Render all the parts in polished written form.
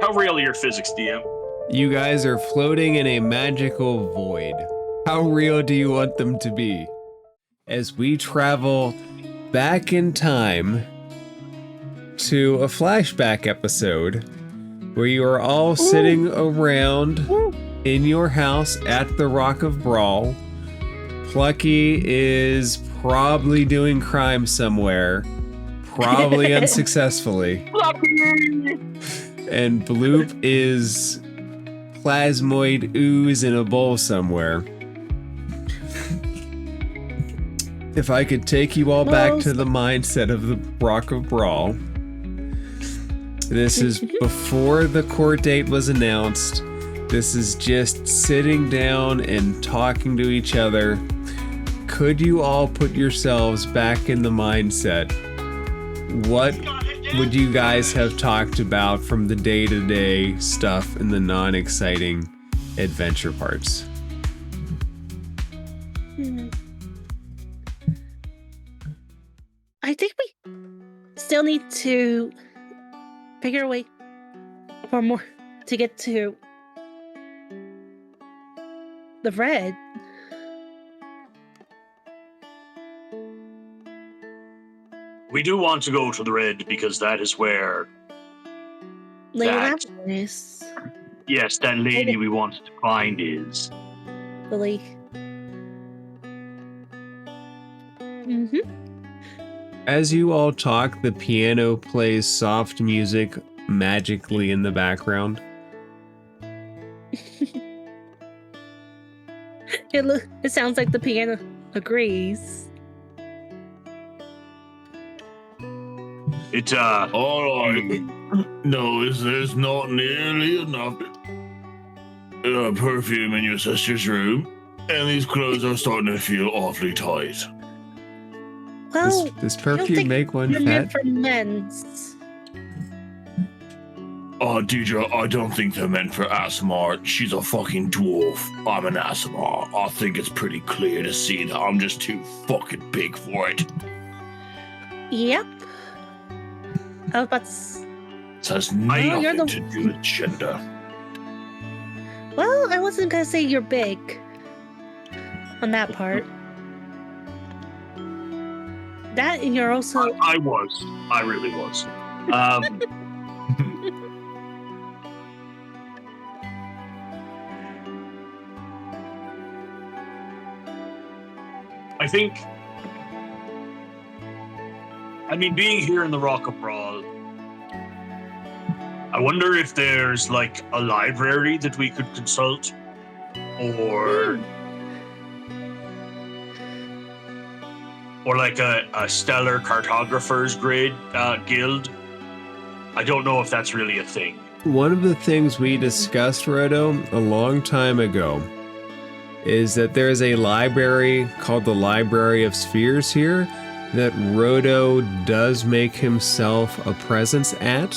How real are your physics, DM? You guys are floating in a magical void. How real do you want them to be? As we travel back in time to a flashback episode where you are all sitting around in your house at the Rock of Bral. Plucky is probably doing crime somewhere, probably unsuccessfully. And Bloop is plasmoid ooze in a bowl somewhere. If I could take you all back to the mindset of the Rock of Bral. This is before the court date was announced. This is just sitting down and talking to each other. Could you all put yourselves back in the mindset? What would you guys have talked about from the day-to-day stuff and the non-exciting adventure parts? I think we still need to figure a way for more to get to the red. We do want to go to the red because that is where... Lady is. Yes, that lady we wanted to find is. Lily. As you all talk, the piano plays soft music magically in the background. It sounds like the piano agrees. All right. No, there's not nearly enough perfume in your sister's room, and these clothes are starting to feel awfully tight. Well, does perfume make one fat? Meant for men's. Deidre, I don't think they're meant for Asimar. She's a fucking dwarf. I'm an Asimar. I think it's pretty clear to see that I'm just too fucking big for it. Yep. Oh, but it has nothing to do with gender. Well, I wasn't gonna say you're big on that part. That and you're also... I was. I really was. I think... I mean, being here in the Rock of Bral, I wonder if there's, like, a library that we could consult, or like a stellar cartographer's guild. I don't know if that's really a thing. One of the things we discussed, Rodo, a long time ago, is that there is a library called the Library of Spheres here that Rodo does make himself a presence at.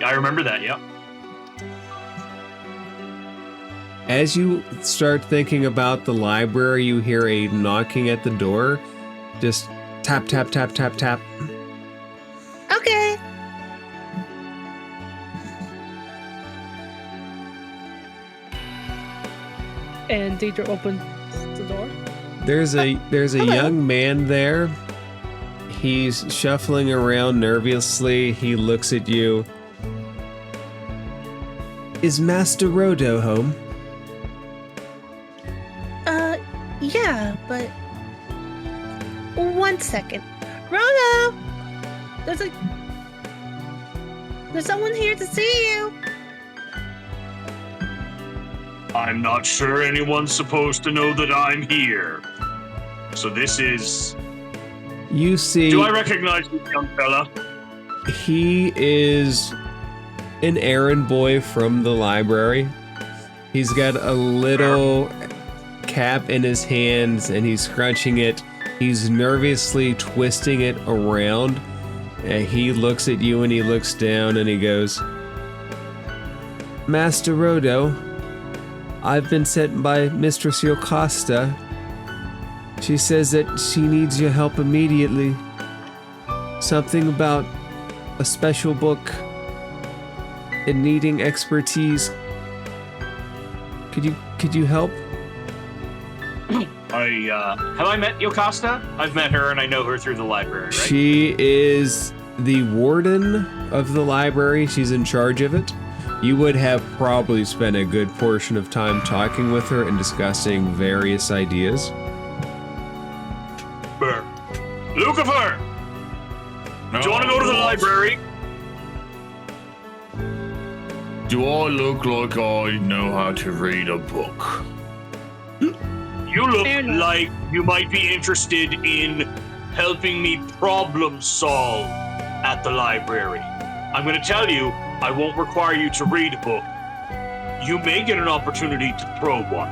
I remember that, yeah. As you start thinking about the library, you hear a knocking at the door. Just tap, tap, tap, tap, tap. Okay. And Deidre opens the door. There's a young man there. He's shuffling around nervously. He looks at you. Is Master Rodo home? Yeah, but... One second. Rodo! There's someone here to see you! I'm not sure anyone's supposed to know that I'm here. So this is... You see... Do I recognize this young fella? He is an errand boy from the library. He's got a little cap in his hands and he's scrunching it. He's nervously twisting it around. And he looks at you and he looks down and he goes, Master Rodo, I've been sent by Mistress Yocosta. She says that she needs your help immediately. Something about a special book and needing expertise. Could you help? Have I met Yokasta? I've met her and I know her through the library, right? She is the warden of the library. She's in charge of it. You would have probably spent a good portion of time talking with her and discussing various ideas. Lucifer! Do you want to go to the library? Do I look like I know how to read a book? You look like you might be interested in helping me problem solve at the library. I'm going to tell you, I won't require you to read a book. You may get an opportunity to throw one.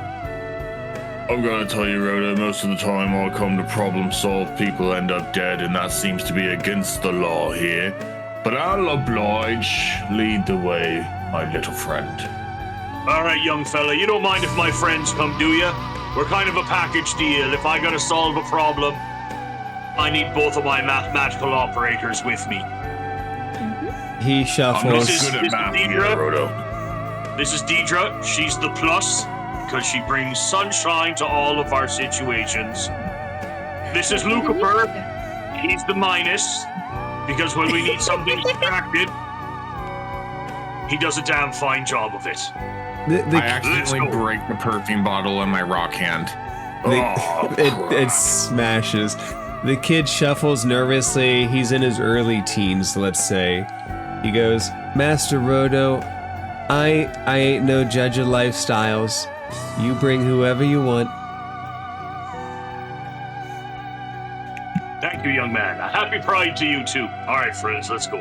I'm gonna tell you, Rhoda, most of the time I come to problem solve, people end up dead, and that seems to be against the law here. But I'll oblige. Lead the way, my little friend. All right, young fella, you don't mind if my friends come, do you? We're kind of a package deal. If I gotta solve a problem, I need both of my mathematical operators with me. He I'm shuffles. not good at math here, Rhoda. This is Deidre. She's the plus, because she brings sunshine to all of our situations. This is Lucifer. He's the minus, because when we need something distracted, he does a damn fine job of it. I accidentally break the perfume bottle in my rock hand. It smashes. The kid shuffles nervously. He's in his early teens, let's say. He goes, Master Rodo, I ain't no judge of lifestyles. You bring whoever you want. Thank you, young man. A happy pride to you, too. All right, friends, let's go.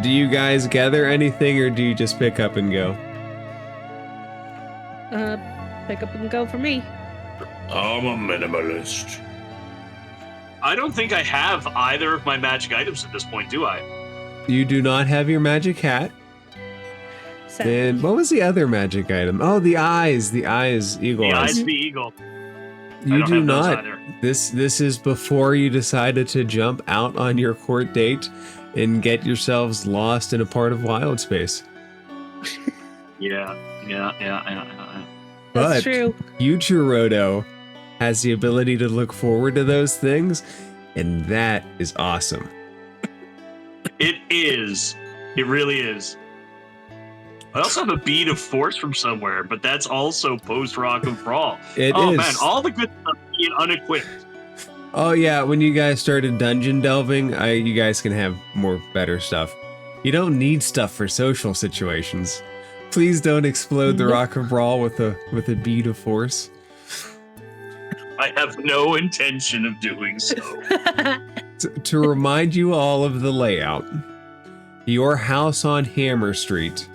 Do you guys gather anything, or do you just pick up and go? Pick up and go for me. I'm a minimalist. I don't think I have either of my magic items at this point, do I? You do not have your magic hat. And what was the other magic item? Oh, the eyes. The eyes, eagle The eyes. eyes, the eagle. You do have those not. either. This is before you decided to jump out on your court date and get yourselves lost in a part of wild space. Yeah. That's But true. Yuchirodo has the ability to look forward to those things, and that is awesome. It is. It really is. I also have a bead of force from somewhere, but that's also post Rock of Bral. It oh is. man, all the good stuff being unequipped. Oh yeah, when you guys started dungeon delving, you guys can have more better stuff. You don't need stuff for social situations. Please don't explode the Rock of Bral with a bead of force. I have no intention of doing so. To remind you all of the layout, your house on Hammer Street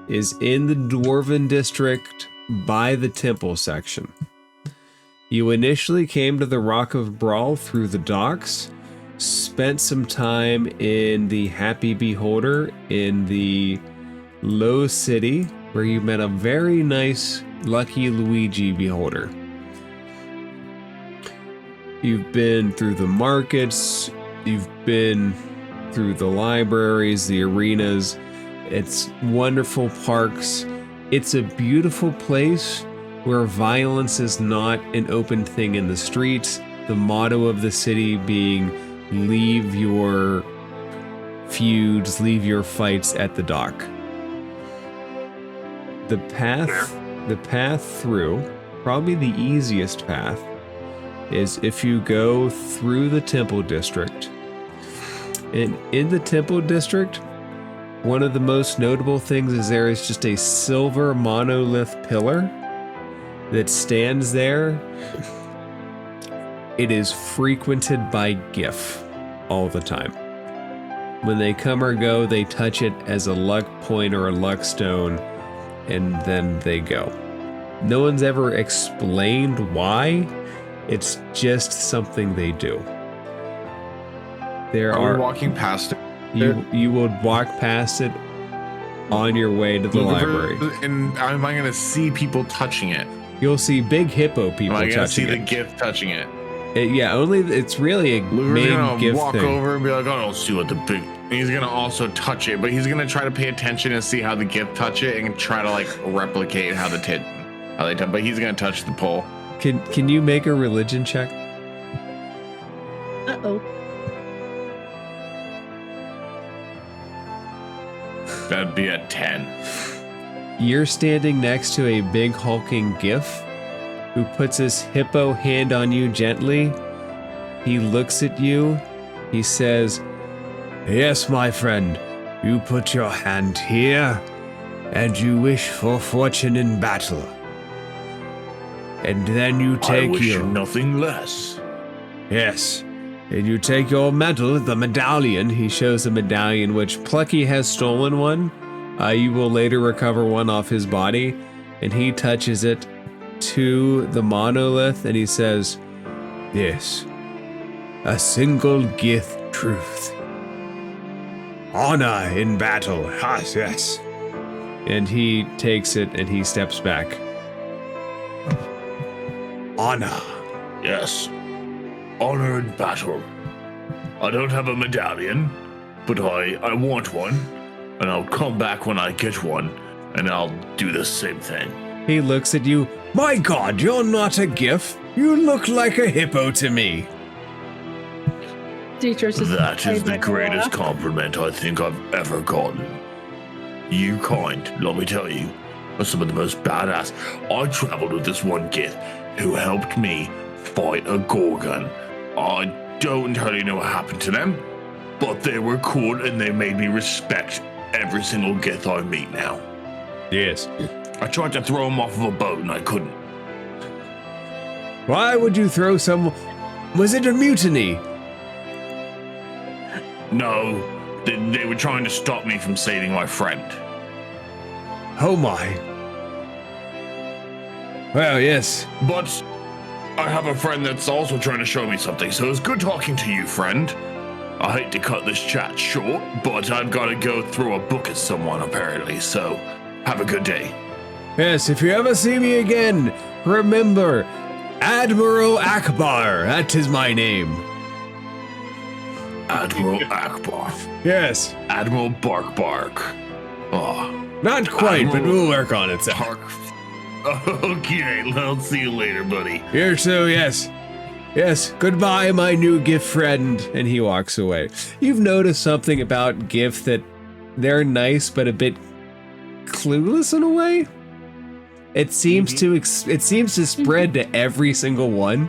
is in the Dwarven District by the Temple section. You initially came to the Rock of Bral through the docks, spent some time in the Happy Beholder in the Low City, where you met a very nice Lucky Luigi Beholder. You've been through the markets, you've been through the libraries, the arenas. It's wonderful parks. It's a beautiful place where violence is not an open thing in the streets. The motto of the city being, leave your feuds, leave your fights at the dock. The path through, probably the easiest path, is if you go through the Temple District. And in the Temple District, one of the most notable things is there is just a silver monolith pillar that stands there. It is frequented by GIF all the time. When they come or go, they touch it as a luck point or a luck stone, and then they go. No one's ever explained why. It's just something they do. Are we walking past it? You will walk past it on your way to the library. And am I going to see people touching it? You'll see big hippo people Am I going to see touching the it. gift touching it? It's really a Luger's main gonna gift walk thing. over and be like, I don't see what the big. And he's gonna also touch it, but he's gonna try to pay attention and see how the gift touch it and try to like replicate how they touch. But he's gonna touch the pole. Can you make a religion check? Uh-oh. That'd be a 10. You're standing next to a big hulking Gif who puts his hippo hand on you gently. He looks at you. He says, "Yes, my friend, you put your hand here and you wish for fortune in battle. And then you I take wish your... nothing less. Yes. And you take your medal, the medallion." He shows a medallion, which Plucky has stolen one. You will later recover one off his body. And he touches it to the monolith and he says, "Yes. A single gift truth. Honor in battle. Yes. And he takes it and he steps back. Honor. Yes. Honor in battle. I don't have a medallion, but I want one, and I'll come back when I get one, and I'll do the same thing." He looks at you. "My God, you're not a Gif. You look like a hippo to me." Teachers just That is the like, greatest "Wow." compliment I think I've ever gotten. You kind, let me tell you, are some of the most badass. I traveled with this one kid who helped me fight a Gorgon. I don't entirely know what happened to them, but they were cool and they made me respect every single Gith I meet now. Yes. I tried to throw him off of a boat and I couldn't. Why would you throw some... Was it a mutiny? No, they were trying to stop me from saving my friend. Oh my. Well, yes. But I have a friend that's also trying to show me something, so it's good talking to you, friend. I hate to cut this chat short, but I've got to go throw a book at someone, apparently, so have a good day. Yes, if you ever see me again, remember, Admiral Akbar. That is my name. Admiral Akbar. Yes. Admiral Bark Bark. Oh, Not quite, but Admiral we'll work on it. Park. Okay, I'll see you later, buddy. Here too, yes. Yes, goodbye, my new Gif friend. And he walks away. You've noticed something about Gif that they're nice, but a bit clueless in a way? It seems to spread to every single one.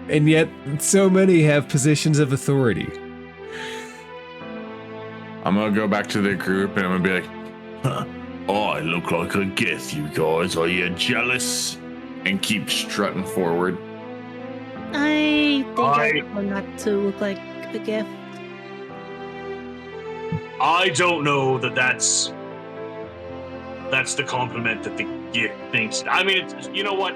And yet, so many have positions of authority. I'm gonna go back to the group and I'm gonna be like, huh, I look like a Gith, you guys. Are you jealous? And keep strutting forward. I think I want not to look like a gift. I don't know that's the compliment that the gift thinks. I mean, you know what?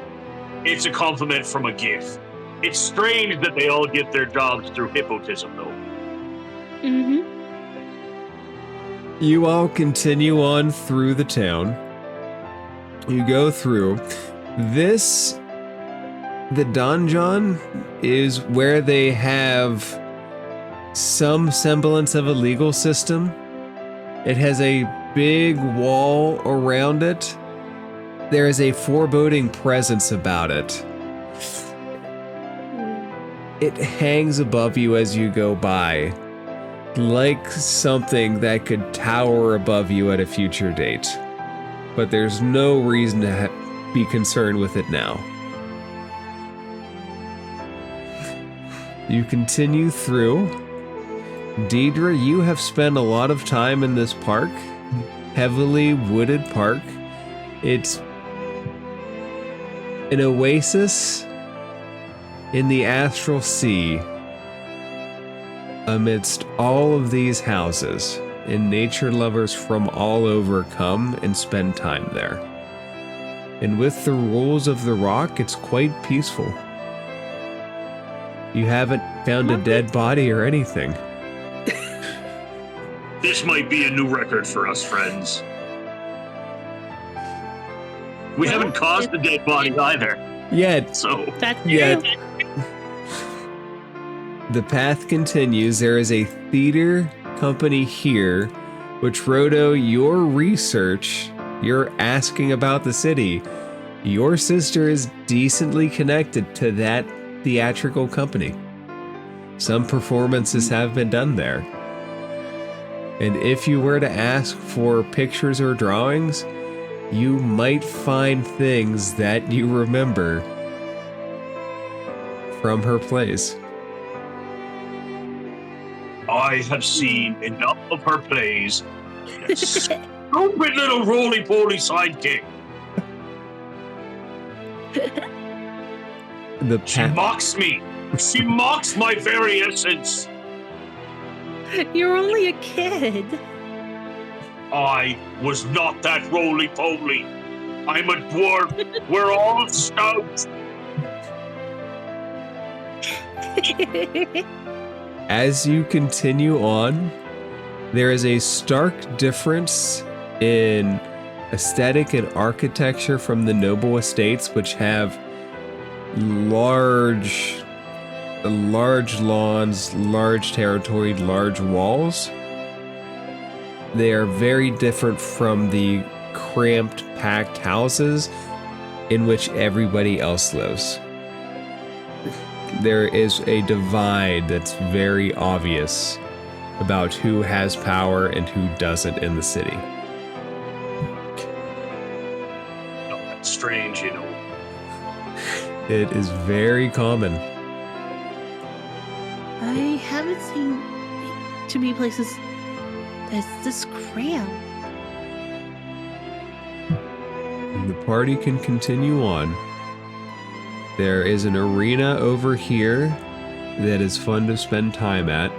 It's a compliment from a gift. It's strange that they all get their jobs through hypnotism, though. Mm-hmm. You all continue on through the town. You go through. The donjon is where they have some semblance of a legal system. It has a big wall around it. There is a foreboding presence about it. It hangs above you as you go by, like something that could tower above you at a future date. But there's no reason to be concerned with it now. You continue through. Deidre, you have spent a lot of time in this park, heavily wooded park. It's an oasis in the astral sea amidst all of these houses, and nature lovers from all over come and spend time there. And with the rules of the rock, it's quite peaceful. You haven't found a dead body or anything. This might be a new record for us, friends. We haven't caused a dead body either, Yet, so... That's Yet. true. The path continues. There is a theater company here, which, Rodo, your research, you're asking about the city. Your sister is decently connected to that theatrical company. Some performances have been done there. And if you were to ask for pictures or drawings, you might find things that you remember from her plays. I have seen enough of her plays. Stupid little roly-poly sidekick. She mocks me. She mocks my very essence. You're only a kid. I was not that roly-poly. I'm a dwarf. We're all stout. As you continue on, there is a stark difference in aesthetic and architecture from the noble estates, which have large lawns, large territory, large walls. They are very different from the cramped, packed houses in which everybody else lives. There is a divide that's very obvious about who has power and who doesn't in the city. No, that's strange, you know. It is very common. I haven't seen too many places that's this cramped. The party can continue on. There is an arena over here that is fun to spend time at,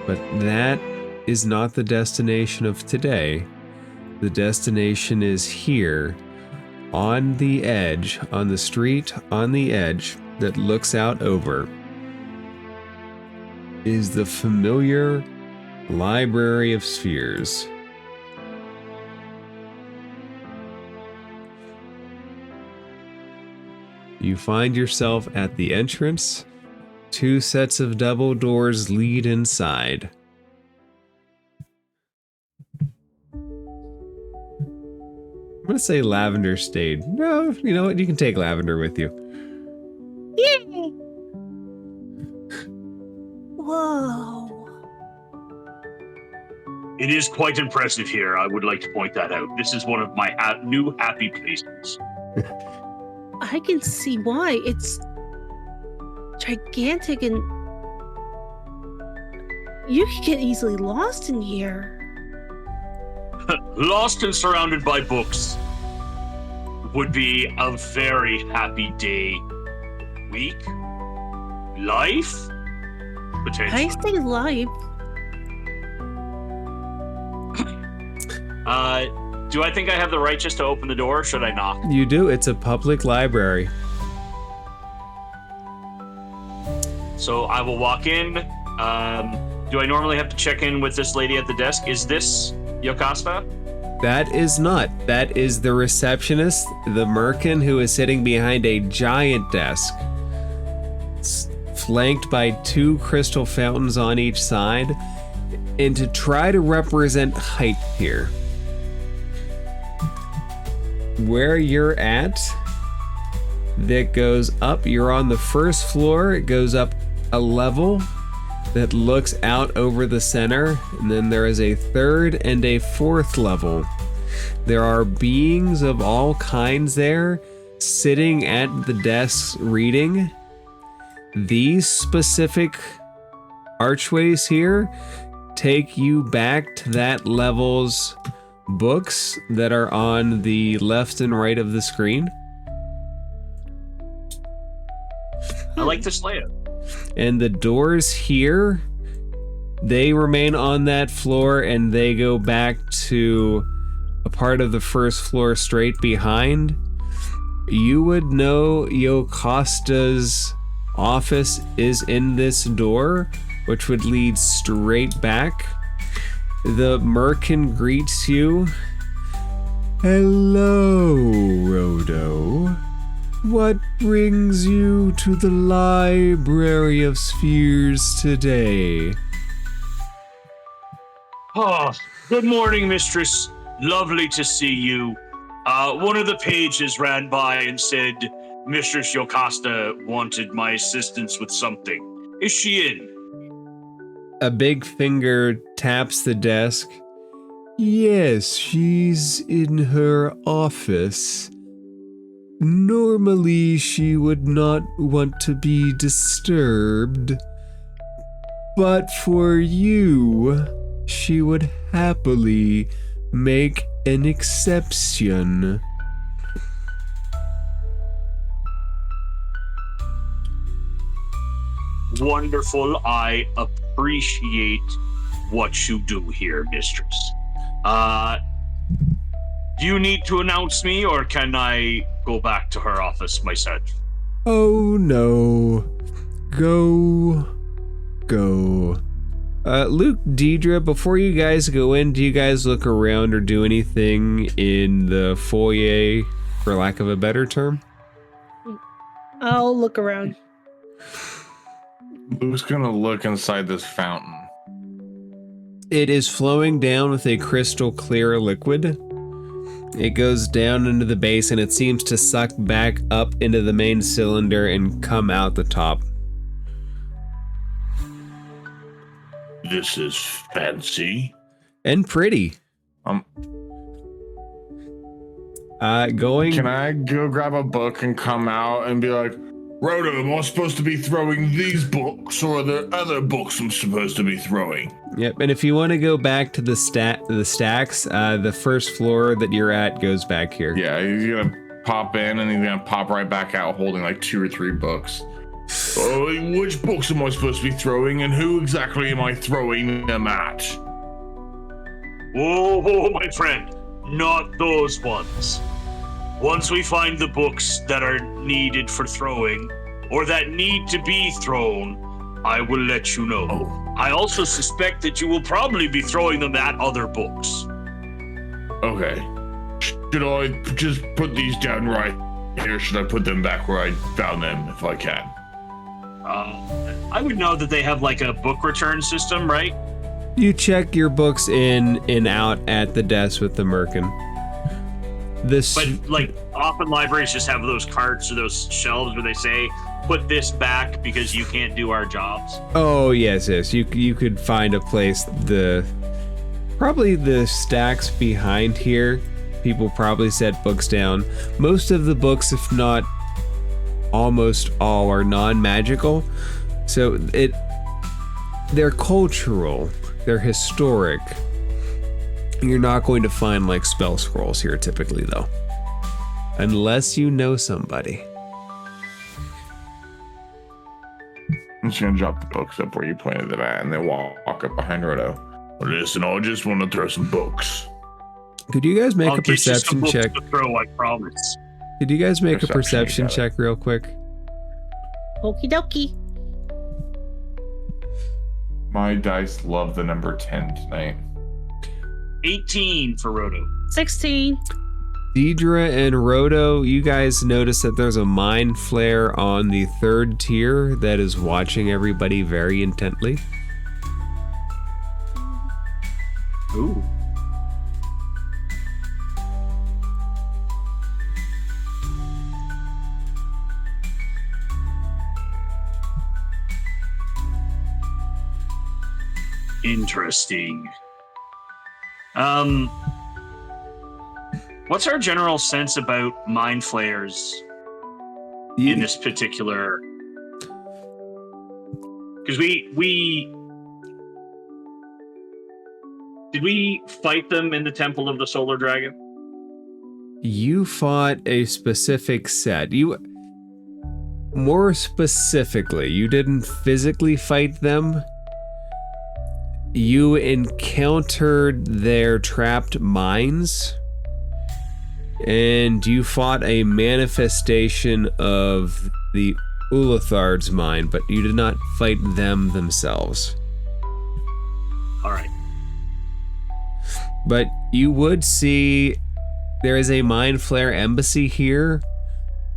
but that is not the destination of today. The destination is here, on the edge, on the street on the edge that looks out over, is the familiar Library of Spheres. You find yourself at the entrance. 2 sets of double doors lead inside. I'm gonna say lavender stayed. No, you know what? You can take lavender with you. Yay! Whoa. It is quite impressive here. I would like to point that out. This is one of my new happy places. I can see why. It's gigantic and you could get easily lost in here. Lost and surrounded by books would be a very happy day. Week? Life? Potentially. I stay alive. Do I think I have the right just to open the door, or should I knock? You do. It's a public library. So I will walk in. Do I normally have to check in with this lady at the desk? Is this Yokasta? That is not. That is the receptionist, the merkin, who is sitting behind a giant desk. It's flanked by 2 crystal fountains on each side. And to try to represent height here, where you're at, that goes up. You're on the first floor. It goes up a level that looks out over the center, and then there is a 3rd and a 4th level. There are beings of all kinds there sitting at the desks reading. These specific archways here take you back to that level's books that are on the left and right of the screen. I like this layout. And the doors here, they remain on that floor and they go back to a part of the first floor straight behind. You would know Yokasta's office is in this door, which would lead straight back. The merkin greets you. Hello, Rodo. What brings you to the Library of Spheres today? Oh, good morning, mistress. Lovely to see you. One of the pages ran by and said Mistress Yocasta wanted my assistance with something. Is she in? A big finger taps the desk. Yes, she's in her office. Normally, she would not want to be disturbed, but for you, she would happily make an exception. Wonderful. I appreciate what you do here, mistress. Do you need to announce me, or can I go back to her office myself? Oh no. Go. Luke, Deidre, before you guys go in, do you guys look around or do anything in the foyer, for lack of a better term? I'll look around. Luke's gonna look inside this fountain. It is flowing down with a crystal clear liquid. It goes down into the base and it seems to suck back up into the main cylinder and come out the top. This is fancy. And pretty. Going. Can I go grab a book and come out and be like, Rhoda, am I supposed to be throwing these books, or are there other books I'm supposed to be throwing? Yep, and if you want to go back to the stacks, the first floor that you're at goes back here. yeah, he's gonna pop in and he's gonna pop right back out holding like 2 or 3 books. Which books am I supposed to be throwing, and who exactly am I throwing them at? Whoa, my friend. Not those ones. Once we find the books that are needed for throwing, or that need to be thrown, I will let you know. Oh. I also suspect that you will probably be throwing them at other books. Okay. Should I just put these down right here? Should I put them back where I found them if I can? I would know that they have like a book return system, right? You check your books in and out at the desk with the merkin. But like often libraries just have those carts or those shelves where they say, put this back because you can't do our jobs. Oh yes. You could find a place. Probably the stacks behind here. People probably set books down. Most of the books, if not almost all, are non-magical. So they're cultural. They're historic. You're not going to find like spell scrolls here typically though. Unless you know somebody. I'm just gonna drop the books up where you pointed it at and then walk up behind Roto. Listen, I just want to throw some books. Could you guys make I'll a get you some perception books check? to throw, I promise. Could you guys make a Perception, perception you got it. check real quick? Okie dokie. My dice love the number 10 tonight. 18 for Roto. 16. Deidre and Roto, you guys notice that there's a mind flare on the 3rd tier that is watching everybody very intently. Ooh. Interesting. What's our general sense about mind flayers in this particular? Because we did we fight them in the Temple of the Solar Dragon? You fought a specific set. More specifically, you didn't physically fight them. You encountered their trapped minds, and you fought a manifestation of the Ulathar's mind, but you did not fight them themselves. All right. But you would see there is a Mind Flare embassy here,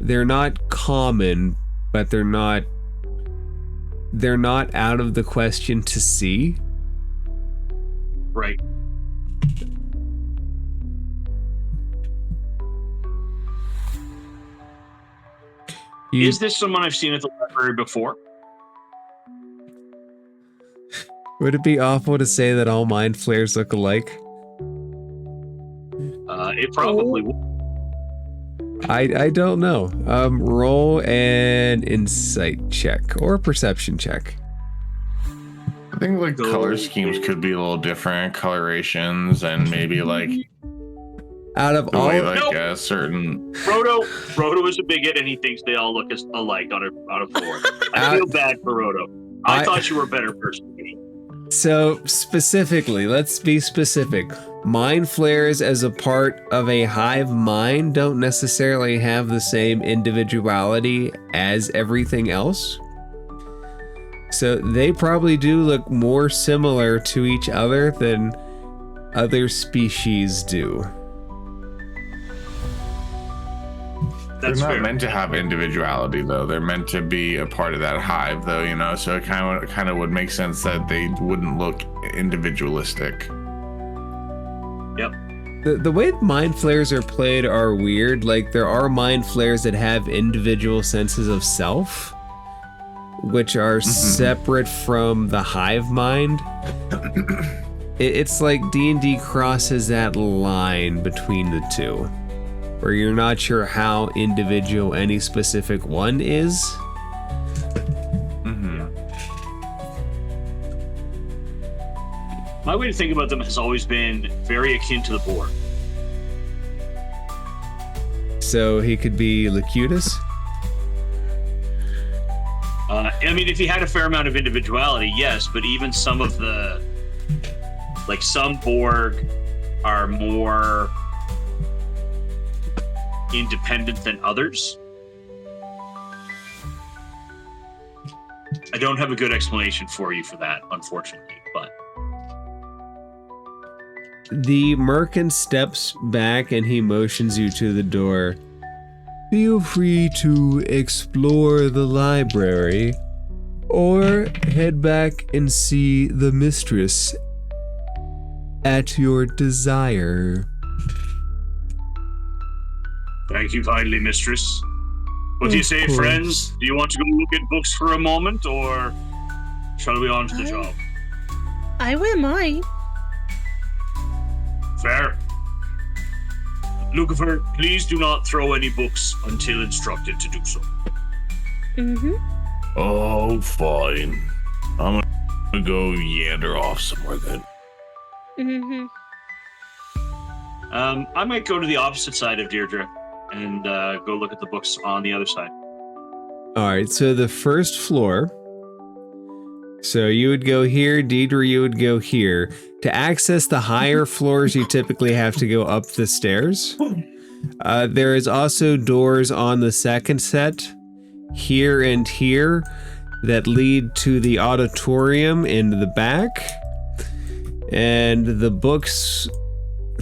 They're not common, but they're not out of the question to see. Right. Is this someone I've seen at the library before? Would it be awful to say that all mind flayers look alike? It probably would. I don't know. Roll an insight check or a perception check. I think like color schemes could be a little different, colorations, and maybe like Out of the all, way like Nope. a certain. Frodo is a bigot, and he thinks they all look alike on a floor. I feel bad for Frodo. I thought you were a better person than me. so specifically, let's be specific. Mind flares as a part of a hive mind don't necessarily have the same individuality as everything else. So they probably do look more similar to each other than other species do. That's They're not fair. meant to have individuality, though. They're meant to be a part of that hive, though. You know, so it kind of would make sense that they wouldn't look individualistic. Yep. The way mind flares are played are weird. Like, there are mind flares that have individual senses of self, which are separate from the hive mind. It's like D&D crosses that line between the two, where you're not sure how individual any specific one is. My way to think about them has always been very akin to the boar. So he could be Locutus? I mean, if he had a fair amount of individuality, yes, but even some of the, like some Borg are more independent than others. I don't have a good explanation for you for that, unfortunately, but The merkin steps back and he motions you to the door. Feel free to explore the library or head back and see the mistress at your desire. thank you kindly, mistress. What do you Of say, course. friends? Do you want to go look at books for a moment, or shall we on to the job? I wouldn't mind. Fair. Lucifer, please do not throw any books until instructed to do so. Mm-hmm. Oh, fine. I'm gonna go yander off somewhere then. Mm-hmm. I might go to the opposite side of Deirdre and go look at the books on the other side. All right, so the first floor. So you would go here, Deidre, you would go here. To access the higher floors, you typically have to go up the stairs. There is also doors on the second set, here and here, that lead to the auditorium in the back. And the books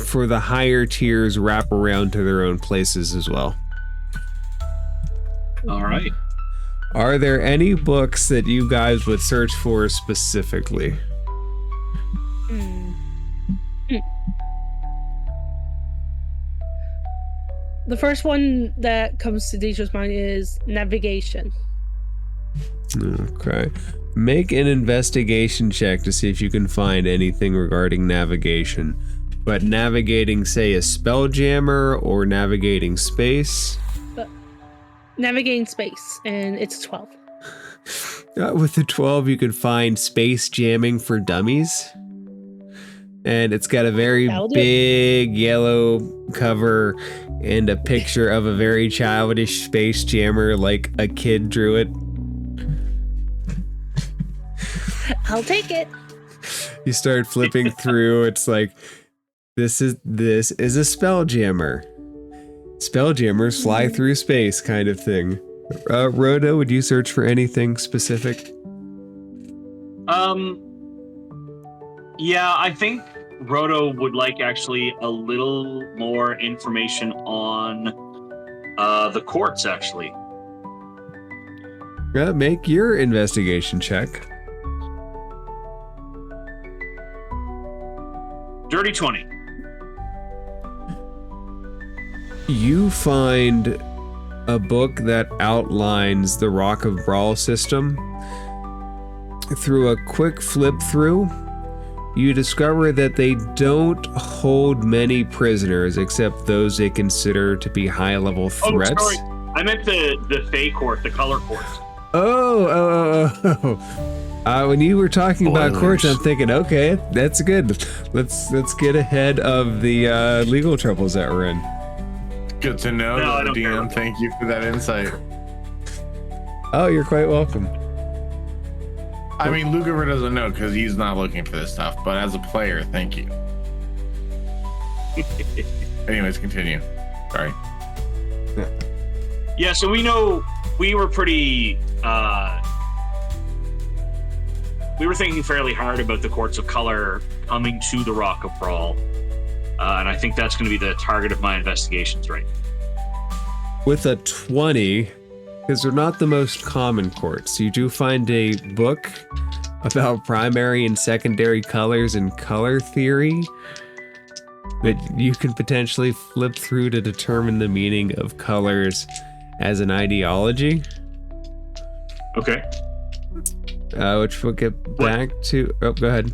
for the higher tiers wrap around to their own places as well. All right. Are there any books that you guys would search for specifically? The first one that comes to Deidre's mind is navigation. Okay. Make an investigation check to see if you can find anything regarding navigation. But navigating, say, a Spelljammer or navigating space. Navigating space, and it's 12. With the 12, you can find Space Jamming for Dummies. And it's got a very That'll do. big yellow cover and a picture of a very childish space jammer, like a kid drew it. I'll take it. You start flipping through, it's like, this is a Spelljammer. Spelljammers fly through space kind of thing. Rhoda, would you search for anything specific? Yeah, I think Roto would like actually a little more information on The courts, actually. Make your investigation check. Dirty 20. You find a book that outlines the Rock of Bral system. Through a quick flip through, you discover that they don't hold many prisoners except those they consider to be high-level threats. Oh, sorry. I meant the Fey court, the color court. When you were talking about courts, I'm Spoilers. thinking, okay, that's good. Let's get ahead of the legal troubles that we're in. Good to know, No, I don't care. DM. Thank you for that insight. Oh, you're quite welcome. I mean, Lucifer doesn't know because he's not looking for this stuff, but as a player, thank you. Anyways, continue. Sorry. Yeah, so we know we were pretty. We were thinking fairly hard about the courts of color coming to the Rock of Bral, and I think that's going to be the target of my investigations, right? With a 20, because they're not the most common courts, you do find a book about primary and secondary colors and color theory that you can potentially flip through to determine the meaning of colors as an ideology. Okay. Which we'll get back to. Oh, go ahead.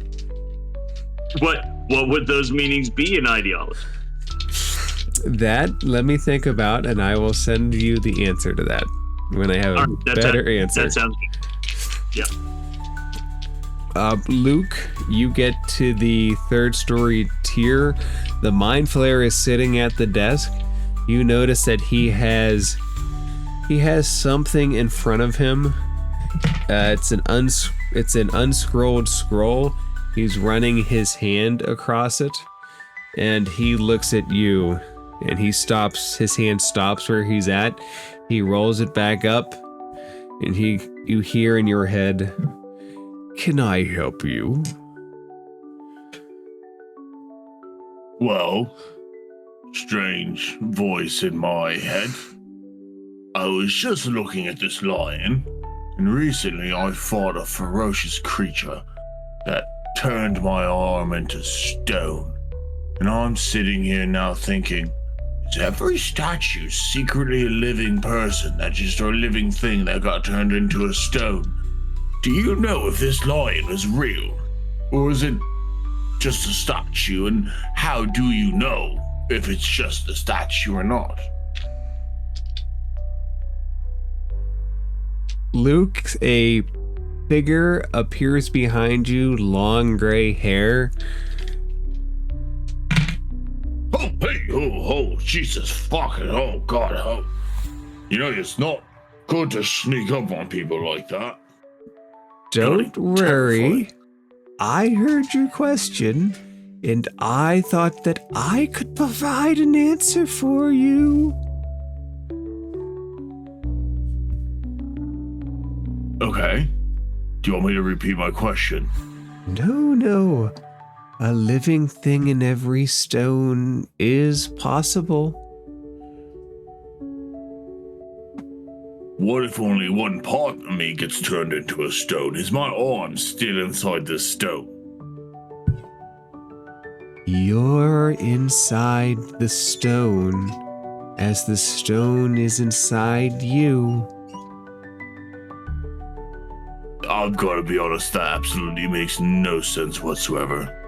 What would those meanings be in ideology? That, let me think about, and I will send you the answer to that when I have a better answer. That sounds good. Yeah. Luke, you get to the 3rd story tier. The Mind Flayer is sitting at the desk. You notice that he has something in front of him. It's an unscrolled scroll. He's running his hand across it, and he looks at you, and he stops. His hand stops where he's at. He rolls it back up, and you hear in your head, "Can I help you?" Well, strange voice in my head. I was just looking at this lion, and recently I fought a ferocious creature that turned my arm into stone. And I'm sitting here now thinking, is every statue secretly a living person that's just a living thing that got turned into a stone? Do you know if this lion is real? Or is it just a statue? And how do you know if it's just a statue or not? Luke, a figure appears behind you, long gray hair. Oh, hey, oh, Jesus fucking, oh, God, oh. You know, it's not good to sneak up on people like that. Don't Really worry. terrifying. I heard your question, and I thought that I could provide an answer for you. Okay. Do you want me to repeat my question? No. A living thing in every stone is possible. What if only one part of me gets turned into a stone? Is my arm still inside this stone? You're inside the stone, as the stone is inside you. I've got to be honest, that absolutely makes no sense whatsoever.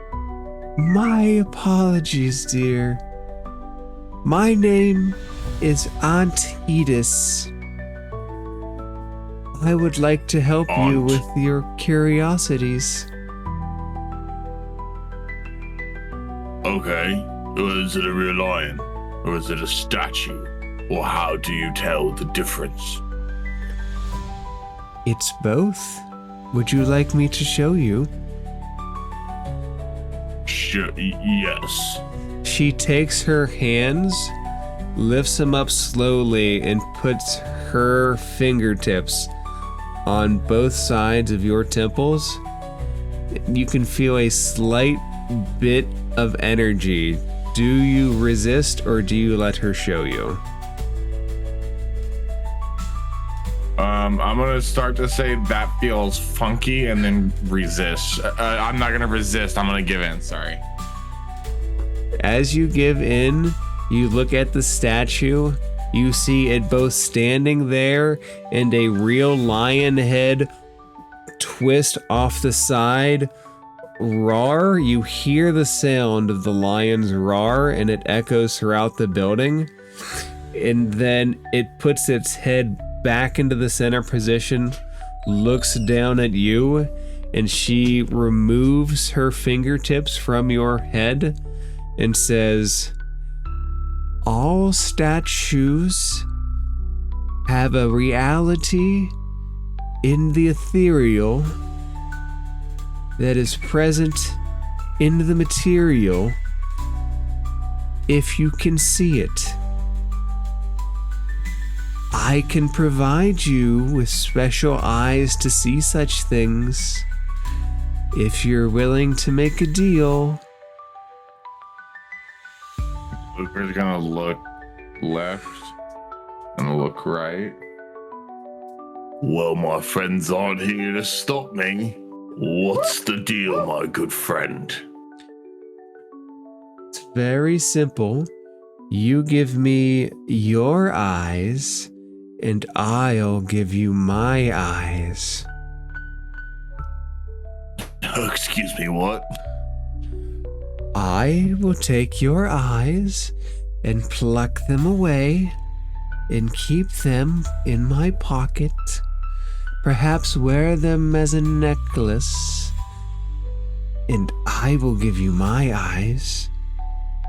My apologies, dear. My name is Aunt Edis. I would like to help you Aunt. with your curiosities. Okay. Is it a real lion? Or is it a statue? Or how do you tell the difference? It's both. Would you like me to show you? Sure, yes. She takes her hands, lifts them up slowly, and puts her fingertips on both sides of your temples. You can feel a slight bit of energy. Do you resist or do you let her show you? I'm gonna start to say that feels funky and then resist. I'm not gonna resist. I'm gonna give in. Sorry. As you give in, you look at the statue. You see it both standing there and a real lion head twist off the side. Roar. You hear the sound of the lion's roar, and it echoes throughout the building. And then it puts its head back into the center position, looks down at you, and she removes her fingertips from your head and says, all statues have a reality in the ethereal that is present in the material if you can see it. I can provide you with special eyes to see such things if you're willing to make a deal. Luker's gonna look left and look right. Well, my friends aren't here to stop me. What's the deal, my good friend? It's very simple. You give me your eyes, and I'll give you my eyes. Excuse me, what? I will take your eyes and pluck them away and keep them in my pocket. Perhaps wear them as a necklace. And I will give you my eyes.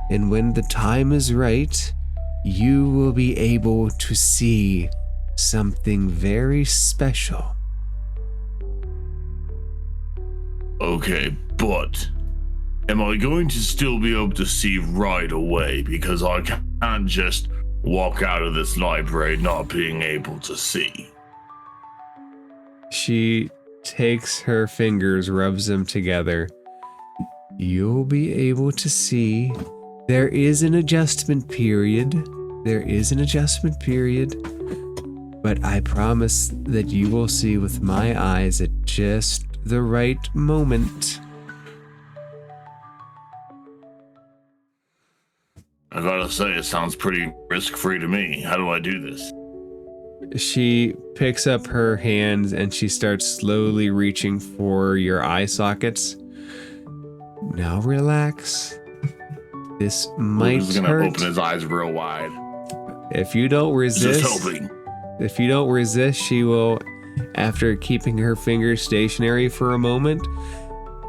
And when the time is right, you will be able to see something very special. Okay, but am I going to still be able to see right away? Because I can't just walk out of this library not being able to see. She takes her fingers, rubs them together. You'll be able to see. There is an adjustment period. But I promise that you will see with my eyes at just the right moment. I gotta say, it sounds pretty risk-free to me. How do I do this? She picks up her hands and she starts slowly reaching for your eye sockets. Now relax. This might Luker's gonna hurt. open his eyes real wide. If you don't resist, Just helping. if you don't resist, she will, after keeping her fingers stationary for a moment,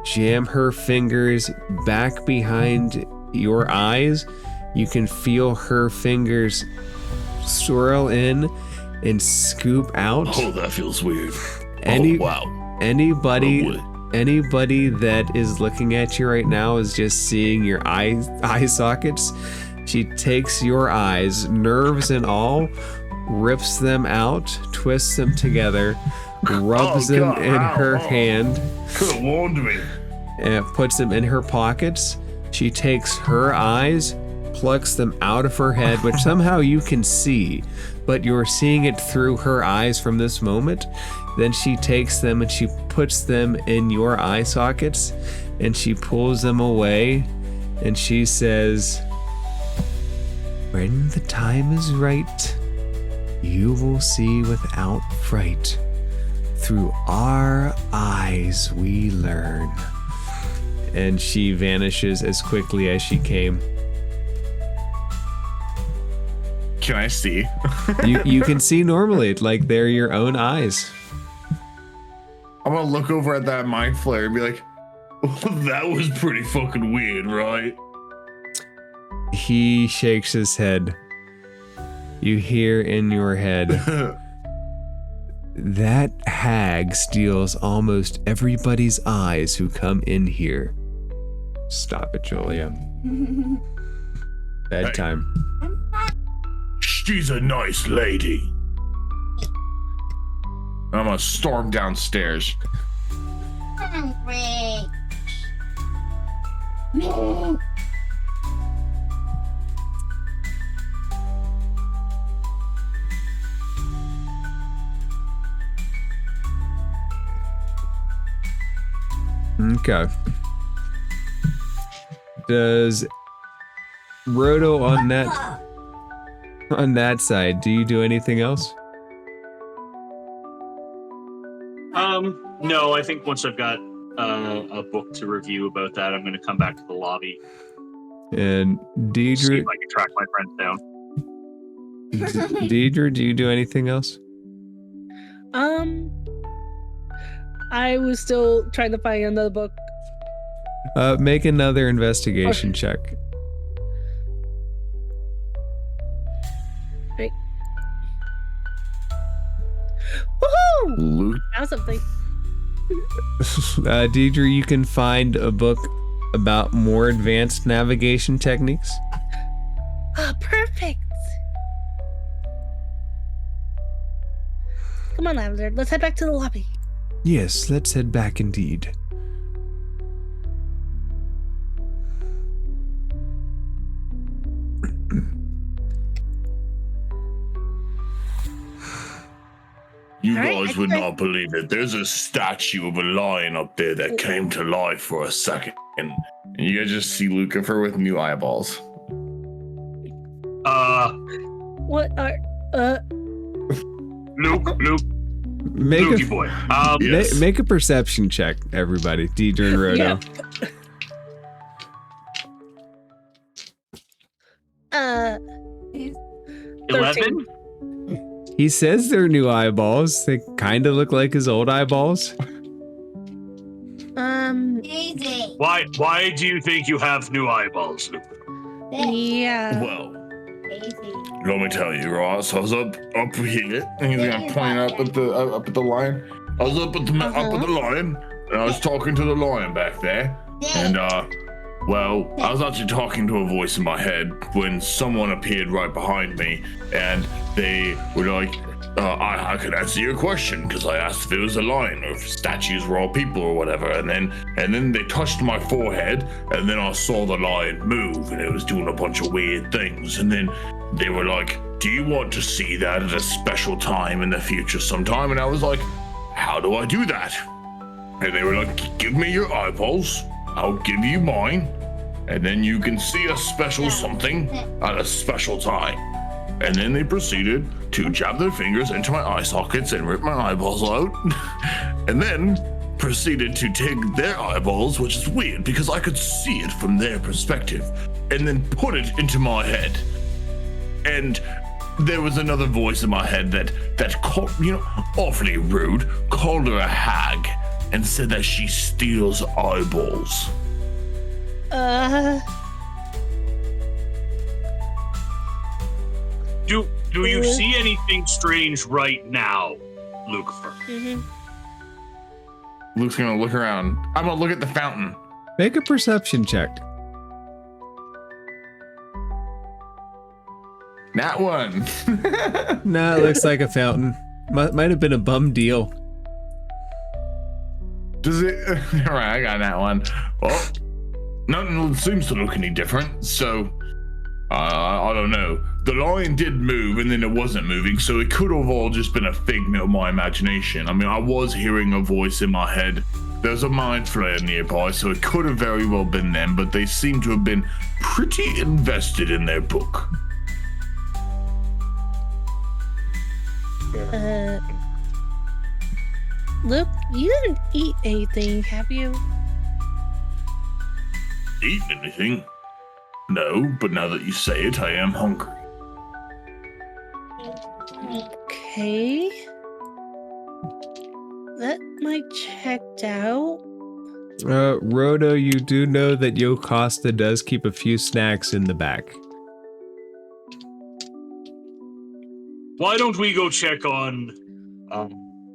jam her fingers back behind your eyes. You can feel her fingers swirl in and scoop out. Oh, that feels weird. Wow. Anybody Oh, boy. Anybody that is looking at you right now is just seeing your eye sockets. She takes your eyes, nerves and all, rips them out, twists them together, rubs them God, in her ow. hand, Could have warned me. and puts them in her pockets. She takes her eyes, plucks them out of her head, which somehow you can see, but you're seeing it through her eyes from this moment. Then she takes them and she puts them in your eye sockets and she pulls them away and she says, when the time is right, you will see without fright. Through our eyes we learn. And she vanishes as quickly as she came. Can I see? You can see normally, like they're your own eyes. I'm gonna look over at that mind flare and be like, That was pretty fucking weird, right? He shakes his head. You hear in your head, that hag steals almost everybody's eyes who come in here. Stop it, Julia. Bedtime. She's a nice lady. I'm gonna storm downstairs. Okay. Does Roto on that side, do you do anything else? No, I think once I've got a book to review about that, I'm going to come back to the lobby. And See Deidre, if I can track my friends down. Deidre, do you do anything else? I was still trying to find another book. Make another investigation check. Right. Woohoo! Luke, Found something. Deidre, you can find a book about more advanced navigation techniques. Ah, perfect. Come on, Lavender. Let's head back to the lobby. Yes, let's head back indeed. You All right, guys I would think- not believe it. There's a statue of a lion up there that came to life for a second. and you guys just see Lucifer with new eyeballs. What are Luke, Make Lukey a, boy. Yes. make a perception check, everybody. Deidre and Roto. Yeah. 11? He says they're new eyeballs. They kind of look like his old eyeballs. Easy. Why do you think you have new eyeballs, Luke? Yeah. Well, Easy. let me tell you, Ross. I was up here. And he's gonna point up at the lion. I was up at the lion, and I was talking to the lion back there. And well, I was actually talking to a voice in my head when someone appeared right behind me, and they were like, I could answer your question because I asked if it was a lion or if statues were all people or whatever. And then they touched my forehead, and then I saw the lion move, and it was doing a bunch of weird things. And then they were like, do you want to see that at a special time in the future sometime? And I was like, how do I do that? And they were like, give me your eyeballs, I'll give you mine, and then you can see a special something at a special time. And then they proceeded to jab their fingers into my eye sockets and rip my eyeballs out, and then proceeded to take their eyeballs, which is weird because I could see it from their perspective, and then put it into my head. And there was another voice in my head that called, awfully rude, called her a hag, and said that she steals eyeballs. Do you see anything strange right now, Lucifer? Luke's gonna look around. I'm gonna look at the fountain. Make a perception check. That one. No, it looks like a fountain. Might have been a bum deal. Does it? All right, I got that one. Well, nothing seems to look any different, so I don't know. The lion did move, and then it wasn't moving, so it could have all just been a figment of my imagination. I mean, I was hearing a voice in my head. There's a mind flayer nearby, so it could have very well been them, but they seem to have been pretty invested in their book. Luke, you didn't eat anything, have you? Eat anything? No, but now that you say it, I am hungry. Okay. That might checked out. Roto, you do know that Yocosta does keep a few snacks in the back. Why don't we go check on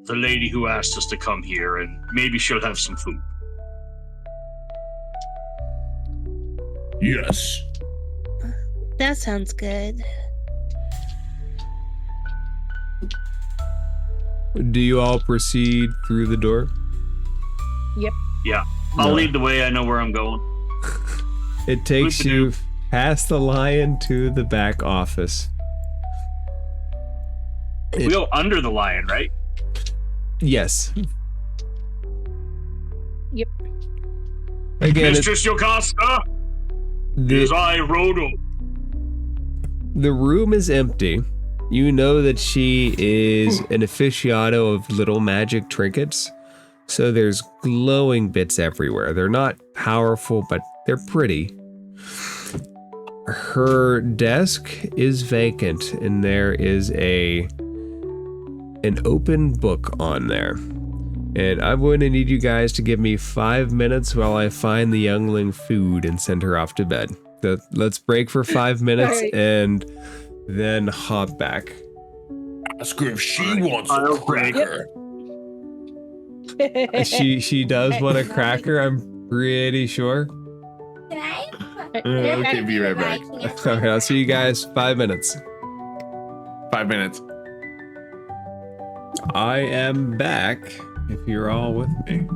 the lady who asked us to come here, and maybe she'll have some food. Yes. That sounds good. Do you all proceed through the door? Yeah, I'll No. lead the way. I know where I'm going. It takes you past the lion to the back office. We go under the lion, right? Yes. Again, Mistress Yocasta, it is I, Rodo. the room is empty. You know that she is an aficionado of little magic trinkets. So there's glowing bits everywhere. They're not powerful, but they're pretty. Her desk is vacant, and there is an open book on there. And I'm going to need you guys to give me 5 minutes while I find the youngling food and send her off to bed. Let's break for 5 minutes Alright. and then hop back. Ask her if she wants a I'll cracker. She does want a cracker, I'm pretty sure. Can I? Okay, be right back. Okay, I'll see you guys 5 minutes. 5 minutes. I am back, if you're all with me.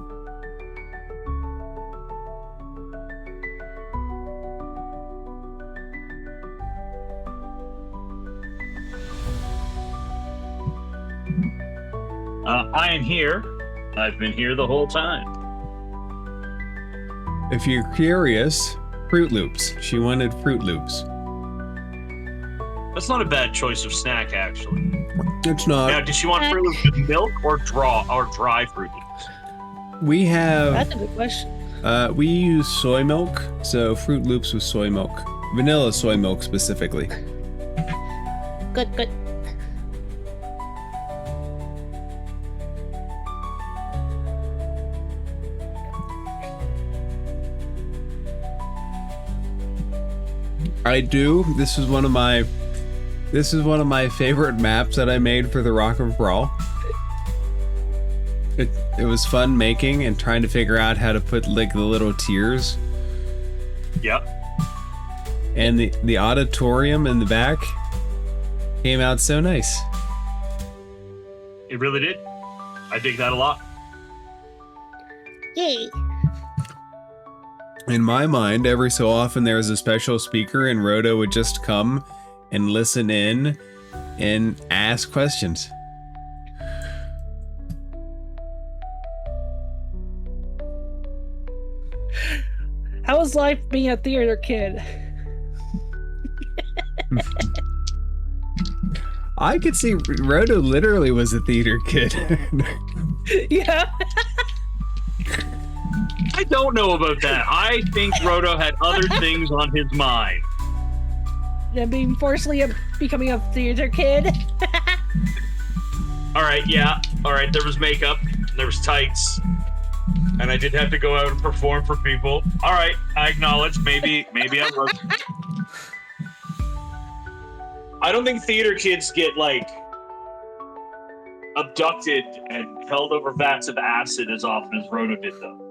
I am here. I've been here the whole time. If you're curious, Fruit Loops. She wanted Fruit Loops. That's not a bad choice of snack, actually. It's Now, not. does she want Fruit Loops with milk or dry Fruit Loops? We have, That's a good question. we use soy milk, so Fruit Loops with soy milk. Vanilla soy milk specifically. Good, good. I do. This is one of my favorite maps that I made for the Rock of Bral. It was fun making and trying to figure out how to put like the little tiers. Yep. And the auditorium in the back came out so nice. It really did. I dig that a lot. Yay. In my mind, every so often there was a special speaker and Rodo would just come and listen in and ask questions. How was life being a theater kid? I could see Rodo literally was a theater kid. Yeah. I don't know about that. I think Rodo had other things on his mind. And being forcibly becoming a theater kid. All right, yeah. All right, there was makeup, there was tights, and I did have to go out and perform for people. All right, I acknowledge. Maybe I was. I don't think theater kids get like abducted and held over vats of acid as often as Rodo did, though.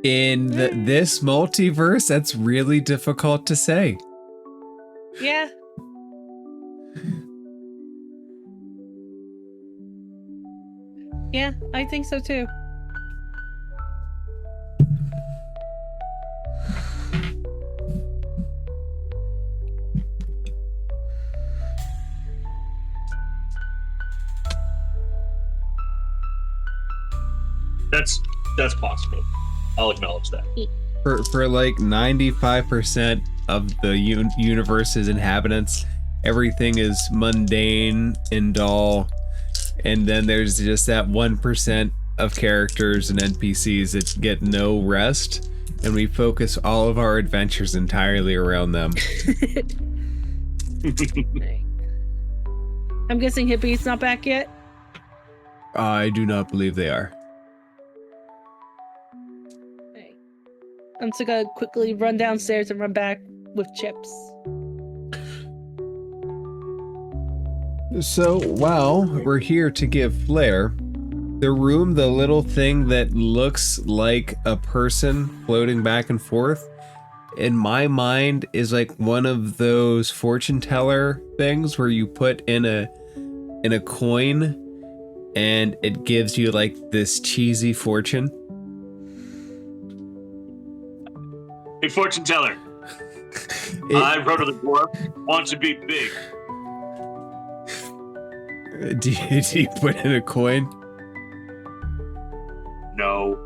In this multiverse, that's really difficult to say. Yeah. Yeah, I think so too. That's possible. I'll acknowledge that. For like 95% of the universe's inhabitants, everything is mundane and dull, and then there's just that 1% of characters and NPCs that get no rest, and we focus all of our adventures entirely around them. I'm guessing Hippie's not back yet. I do not believe they are. I'm just gonna quickly run downstairs and run back with chips. So, while we're here to give flair, the room, the little thing that looks like a person floating back and forth, in my mind is like one of those fortune teller things where you put in a coin and it gives you like this cheesy fortune. Hey, fortune teller. I, Rodo the Dwarf, want to be big. Do you put in a coin? No.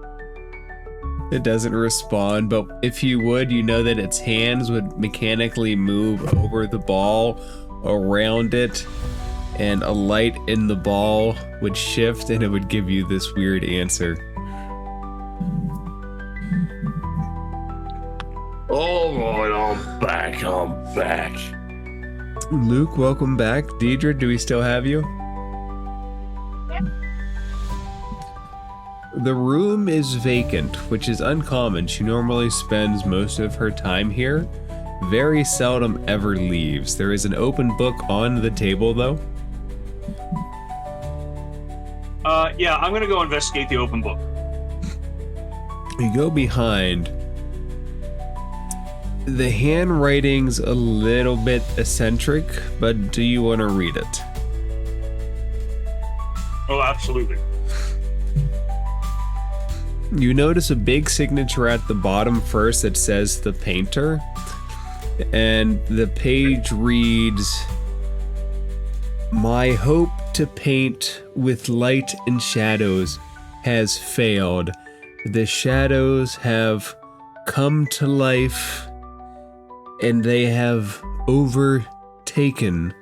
It doesn't respond, but if you would, you know that its hands would mechanically move over the ball, around it, and a light in the ball would shift and it would give you this weird answer. Alright, I'm back. Luke, welcome back. Deidre, do we still have you? The room is vacant, which is uncommon. She normally spends most of her time here. Very seldom ever leaves. There is an open book on the table, though. Yeah, I'm gonna go investigate the open book. You go behind. The handwriting's a little bit eccentric, but do you want to read it? Oh, absolutely. You notice a big signature at the bottom first that says the painter, and the page reads, "My hope to paint with light and shadows has failed. The shadows have come to life and they have overtaken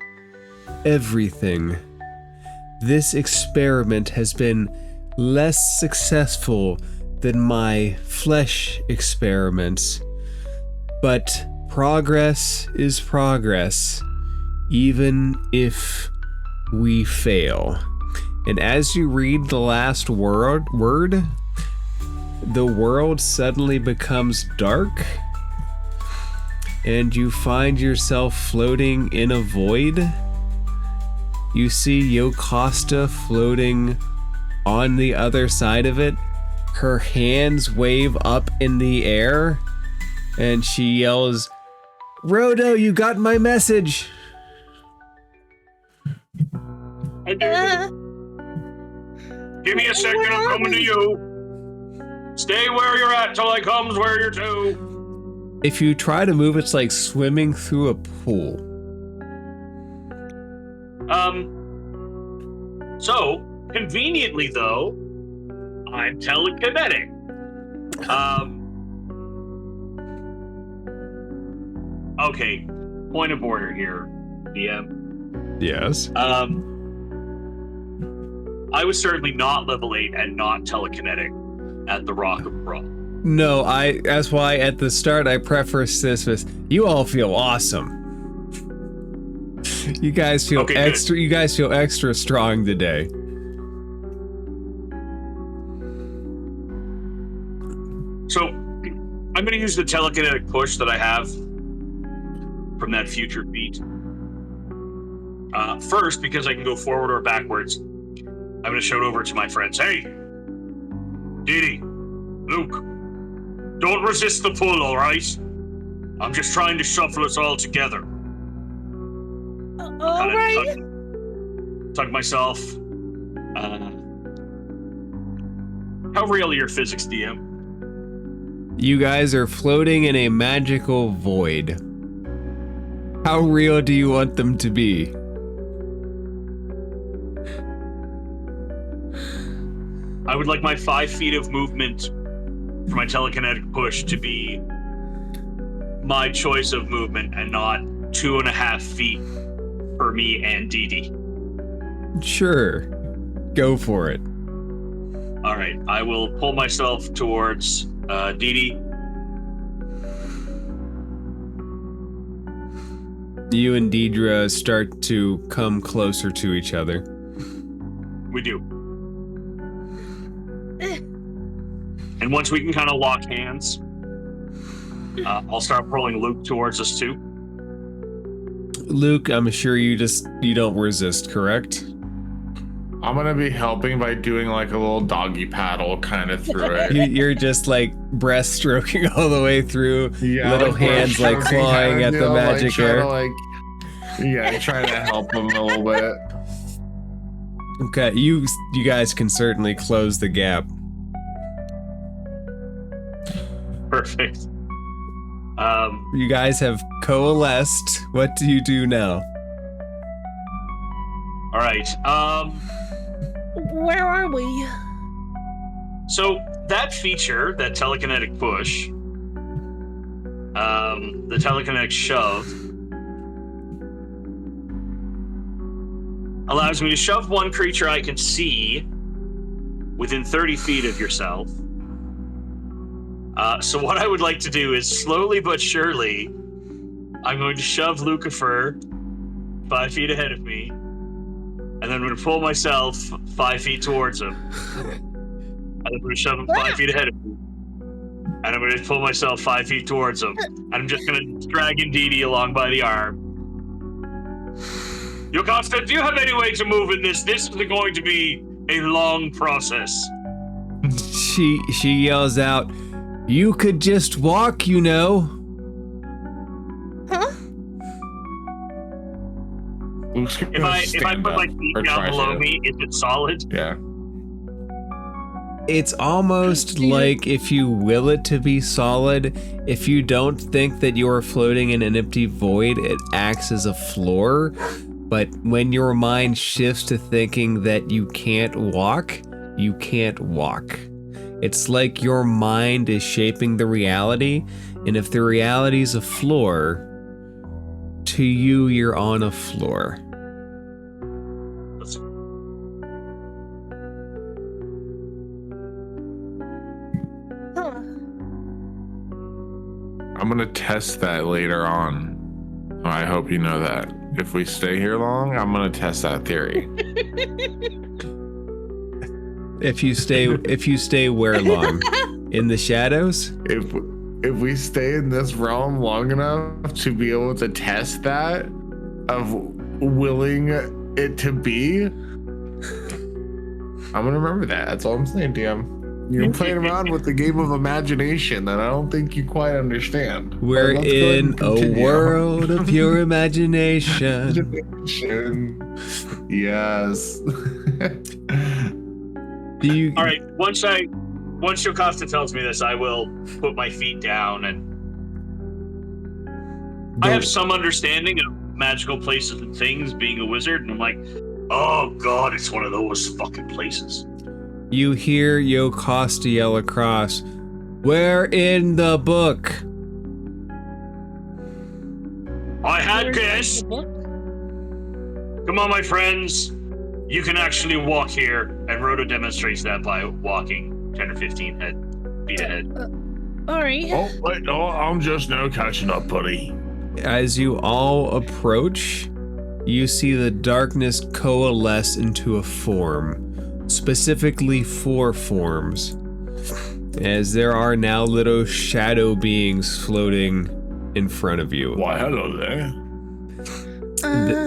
everything. This experiment has been less successful than my flesh experiments, but progress is progress, even if we fail." And as you read the last word, the world suddenly becomes dark, and you find yourself floating in a void. You see Yokasta floating on the other side of it. Her hands wave up in the air, and she yells, "Rodo, you got my message!" I do. Give me a second, I'm coming to you. Stay where you're at till I comes where you're to. If you try to move, it's like swimming through a pool. So, conveniently though, I'm telekinetic. Okay, point of order here, DM. Yes. I was certainly not level 8 and not telekinetic at the Rock of Bral. No, that's why at the start I preface this with, you all feel awesome. You guys feel extra. Good. You guys feel extra strong today. So, I'm going to use the telekinetic push that I have from that future feat. First, because I can go forward or backwards, I'm going to shout over to my friends. Hey, Didi, Luke, don't resist the pull, all right? I'm just trying to shuffle us all together. All right. Tug myself. How real are your physics, DM? You guys are floating in a magical void. How real do you want them to be? I would like my 5 feet of movement for my telekinetic push to be my choice of movement and not 2.5 feet for me and Didi. Sure. Go for it. All right, I will pull myself towards Didi. You and Deidre start to come closer to each other. We do. And once we can kind of lock hands, I'll start pulling Luke towards us too. Luke, I'm sure you don't resist, correct? I'm gonna be helping by doing like a little doggy paddle kind of through it. You're just like breaststroking all the way through, Yeah, little hands like clawing at the magic air. Trying to help him a little bit. Okay, you guys can certainly close the gap. Perfect. You guys have coalesced. What do you do now? All right. Where are we? So that feature, that telekinetic push, the telekinetic shove, allows me to shove one creature I can see within 30 feet of yourself. So what I would like to do is slowly but surely, I'm going to shove Lucifer 5 feet ahead of me, and then I'm going to pull myself 5 feet towards him. And I'm going to shove him 5 feet ahead of me. And I'm going to pull myself 5 feet towards him. And I'm just going to drag Indeedee along by the arm. Yokasta, do you have any way to move in this? This is going to be a long process. She yells out, "You could just walk, you know." Huh? If I put my feet down below me, is it solid? Yeah. It's almost like if you will it to be solid, if you don't think that you're floating in an empty void, it acts as a floor. But when your mind shifts to thinking that you can't walk, you can't walk. It's like your mind is shaping the reality, and if the reality is a floor, to you, you're on a floor. Huh. I'm gonna test that later on. I hope you know that. If we stay here long, I'm gonna test that theory. If you stay where long? In the shadows? If we stay in this realm long enough to be able to test that of willing it to be, I'm gonna remember that. That's all I'm saying, DM. You're playing around with the game of imagination that I don't think you quite understand. We're But let's go ahead in and continue. a world of pure imagination. Yes. Do you? All right. Once Yokasta tells me this, I will put my feet down, and I have some understanding of magical places and things, being a wizard, and I'm like, oh god, it's one of those fucking places. You hear Yokasta yell across, "Where in the book?" I had Where's guessed. the book? Come on, my friends. You can actually walk here, and Rhoda demonstrates that by walking 10 or 15 feet ahead. All right. Oh, wait, no, I'm just now catching up, buddy. As you all approach, you see the darkness coalesce into a form, specifically 4 forms, as there are now little shadow beings floating in front of you. Why, hello there.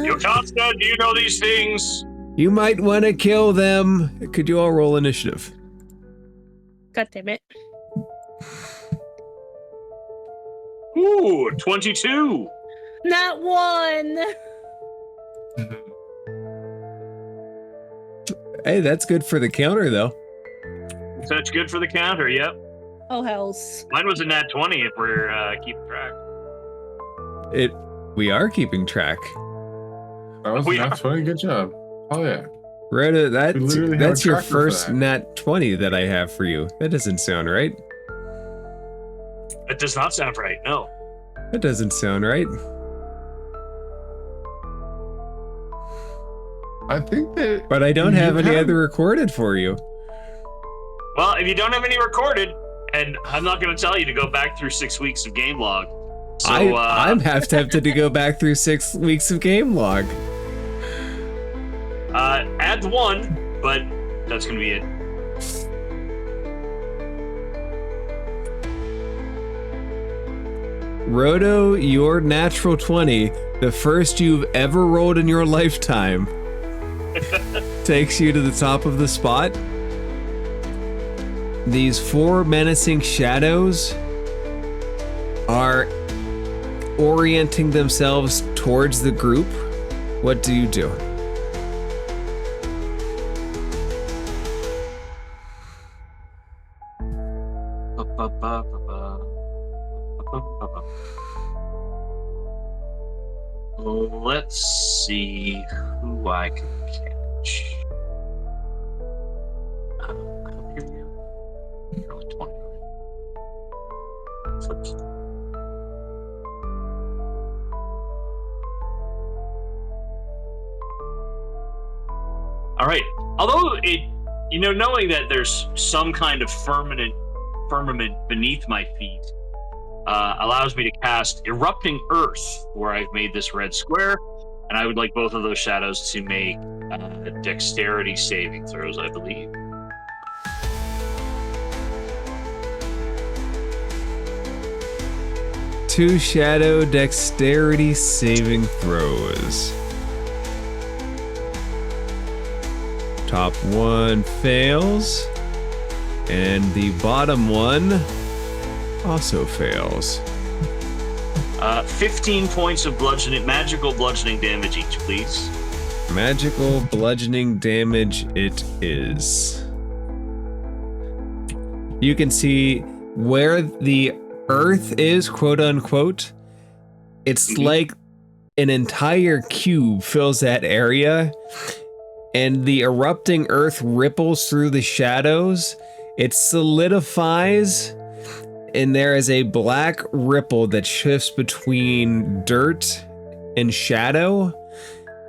Yokasta, do you know these things? You might want to kill them. Could you all roll initiative? God damn it. Ooh, 22. Not one. Hey, that's good for the counter, though. That's good for the counter, yep. Oh, hells. Mine was a nat 20 if we're keeping track. We are keeping track. That was We that's funny. Good job. Oh yeah. Rhoda, We literally have that's a your tracker for first that. nat 20 that I have for you. That doesn't sound right. That does not sound right, no. That doesn't sound right. I think that. But I don't have You any have- other recorded for you. Well, if you don't have any recorded, and I'm not going to tell you to go back through 6 weeks of game log. So, I'm half tempted to go back through 6 weeks of game log. add 1, but that's going to be it. Roto, your natural 20, the first you've ever rolled in your lifetime, takes you to the top of the spot. These 4 menacing shadows are orienting themselves towards the group. What do you do? Let's see who I can catch. Here we go. All right. Although knowing that there's some kind of firmament beneath my feet allows me to cast Erupting Earth, where I've made this red square, and I would like both of those shadows to make dexterity saving throws, I believe. Two shadow dexterity saving throws. Top one fails, and the bottom one also fails. 15 points of magical bludgeoning damage each, please. Magical bludgeoning damage it is. You can see where the earth is, quote unquote. It's like an entire cube fills that area, and the erupting earth ripples through the shadows. It solidifies, and there is a black ripple that shifts between dirt and shadow.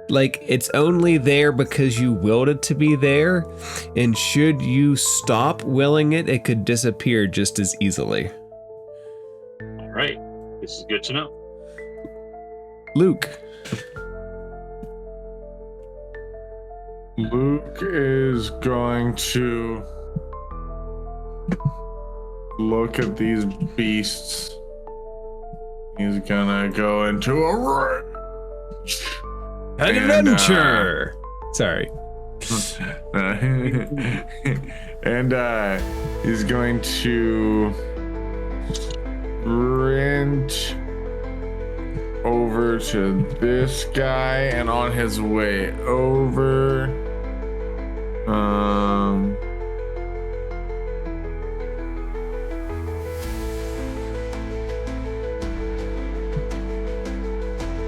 Like it's only there because you willed it to be there, and should you stop willing it, it could disappear just as easily. All right, this is good to know. Luke. Luke is going to look at these beasts. He's gonna go into a rage. Adventure! Sorry. And he's going to sprint over to this guy, and on his way over,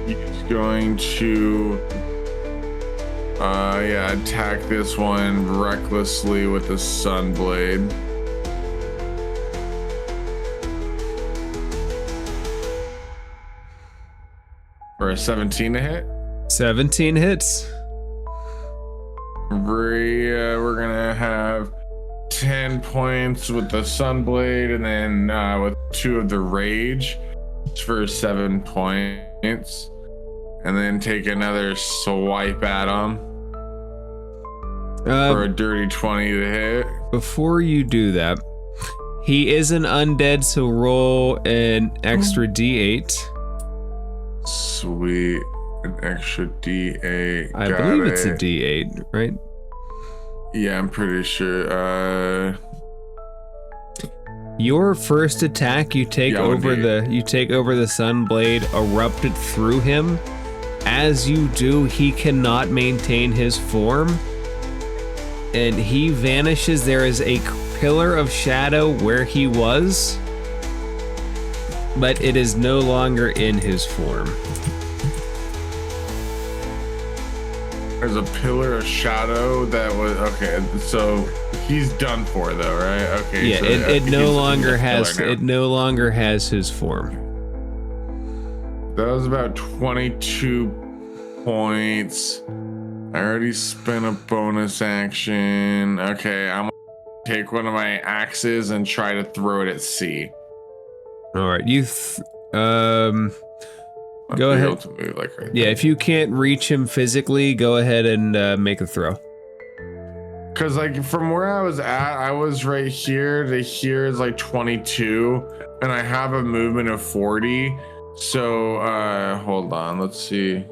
he's going to attack this one recklessly with the Sunblade. For a 17 to hit. 17 hits. We're gonna have 10 points with the Sunblade, and then with 2 of the Rage for 7 points, and then take another swipe at him for a dirty 20 to hit. Before you do that, he is an undead, so roll an extra D8. Sweet. An extra D8. I believe it's a D8, right? Yeah, I'm pretty sure. Your first attack, you take over the Sunblade, erupt it through him. As you do, he cannot maintain his form, and he vanishes. There is a pillar of shadow where he was, but it is no longer in his form. There's a pillar of shadow that was okay. So he's done for, though, right? Okay. Yeah, so it no longer has his form. That was about 22 points. I already spent a bonus action. Okay, I'm gonna take one of my axes and try to throw it at C. All right, go ahead. Yeah, if you can't reach him physically, go ahead and make a throw. Cause like from where I was at, I was right here to here is like 22, and I have a movement of 40. So hold on, let's see.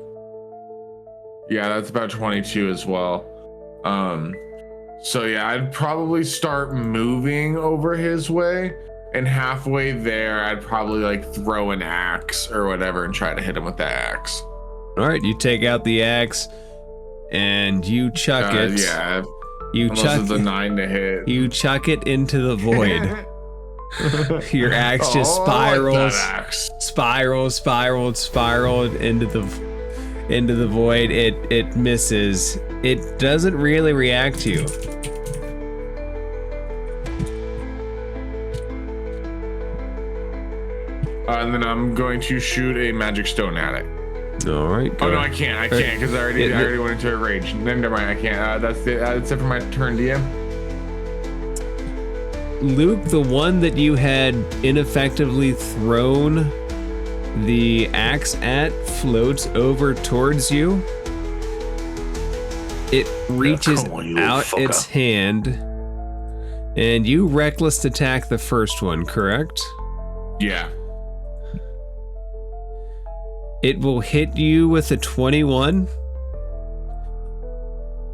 Yeah, that's about 22 as well. So yeah, I'd probably start moving over his way, and halfway there, I'd probably like throw an axe or whatever and try to hit him with the axe. All right, you take out the axe and you chuck it. Yeah, you chuck it's a 9 to hit. You chuck it into the void. Your axe just spirals into the void. It misses. It doesn't really react to you. And then I'm going to shoot a magic stone at it. All right. Oh no, I can't because I already went into a rage. Never mind, I can't. That's it for my turn, DM. Luke, the one that you had ineffectively thrown the axe at floats over towards you. It reaches come on, you out little fucker. its hand, and you reckless attack the first one, correct? Yeah. It will hit you with a 21.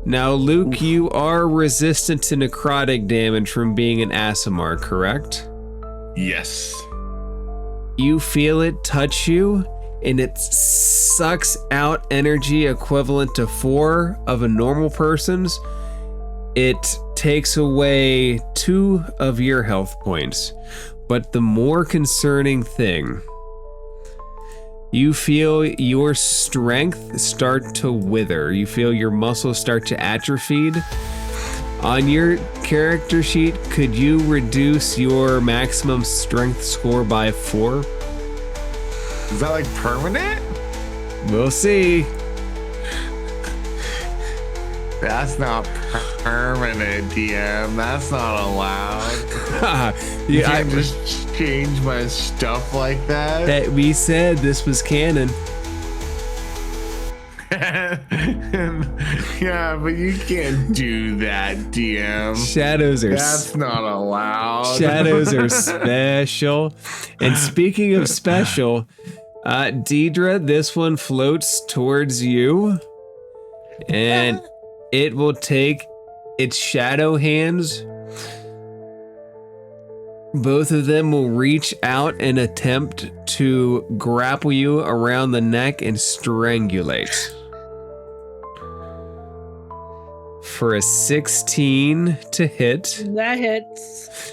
Now, Luke, you are resistant to necrotic damage from being an Aasimar, correct? Yes. You feel it touch you, and it sucks out energy equivalent to 4 of a normal person's. It takes away 2 of your health points. But the more concerning thing, you feel your strength start to wither. You feel your muscles start to atrophy. On your character sheet, could you reduce your maximum strength score by 4? Is that like permanent? We'll see. That's not permanent, DM. That's not allowed. You Yeah, can't just change my stuff like that. that we said this was canon. Yeah, but you can't do that, DM. Shadows are That's not allowed. Shadows are special. And speaking of special, Deidre, this one floats towards you, and it will take its shadow hands. Both of them will reach out and attempt to grapple you around the neck and strangulate. For a 16 to hit. That hits.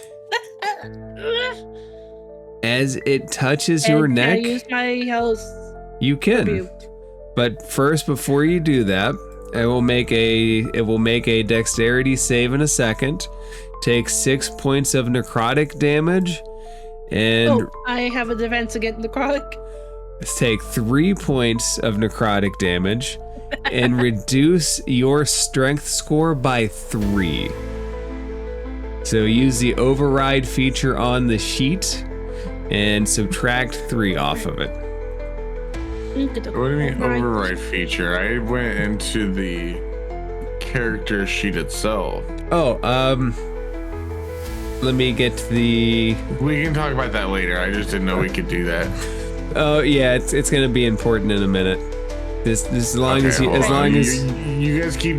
As it touches your And neck, Can I use my health you can. tribute? But first, before you do that, it will make a dexterity save in a second. Take 6 points of necrotic damage, and Oh, I have a defense against necrotic. take 3 points of necrotic damage, and reduce your strength score by 3. So use the override feature on the sheet and subtract 3 off of it. What do you mean override feature? I went into the character sheet itself. Oh, let me get to the. We can talk about that later. I just didn't know we could do that. Oh yeah, it's gonna be important in a minute. This as long as you, hold as on. long as you guys keep.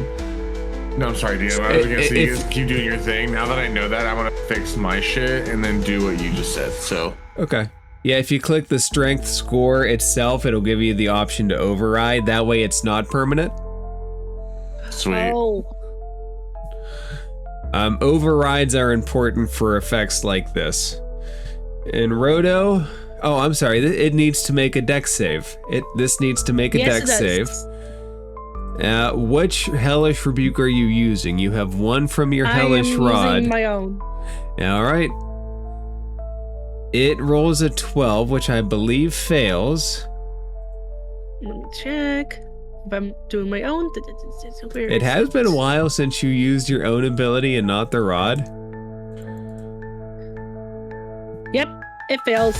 No, I'm sorry, DM. I was gonna say you guys keep doing your thing. Now that I know that, I'm gonna fix my shit and then do what you just said. So. Okay. Yeah, if you click the strength score itself, it'll give you the option to override. That way it's not permanent. Sweet. Oh, Overrides are important for effects like this. In Roto, oh, I'm sorry, it needs to make a dex save. This needs to make a yes, dex it save. does. Which hellish rebuke are you using? You have one from your hellish I am rod. using my own. All right. It rolls a 12, which I believe fails. Let me check. If I'm doing my own. It has been a while since you used your own ability and not the rod. Yep, it fails.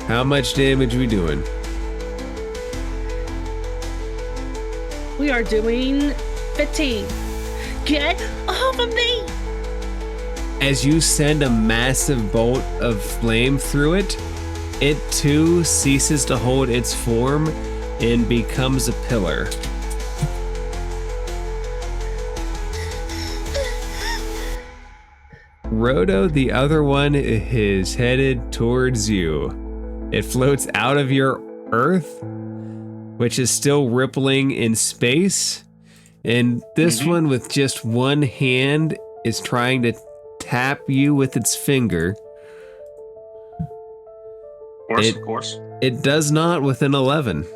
How much damage we doing? We are doing 15. Get off of me! As you send a massive bolt of flame through it, it too ceases to hold its form and becomes a pillar. Roto, the other one, is headed towards you. It floats out of your earth, which is still rippling in space, and this one with just one hand is trying to tap you with its finger. Of course. It does not with an 11.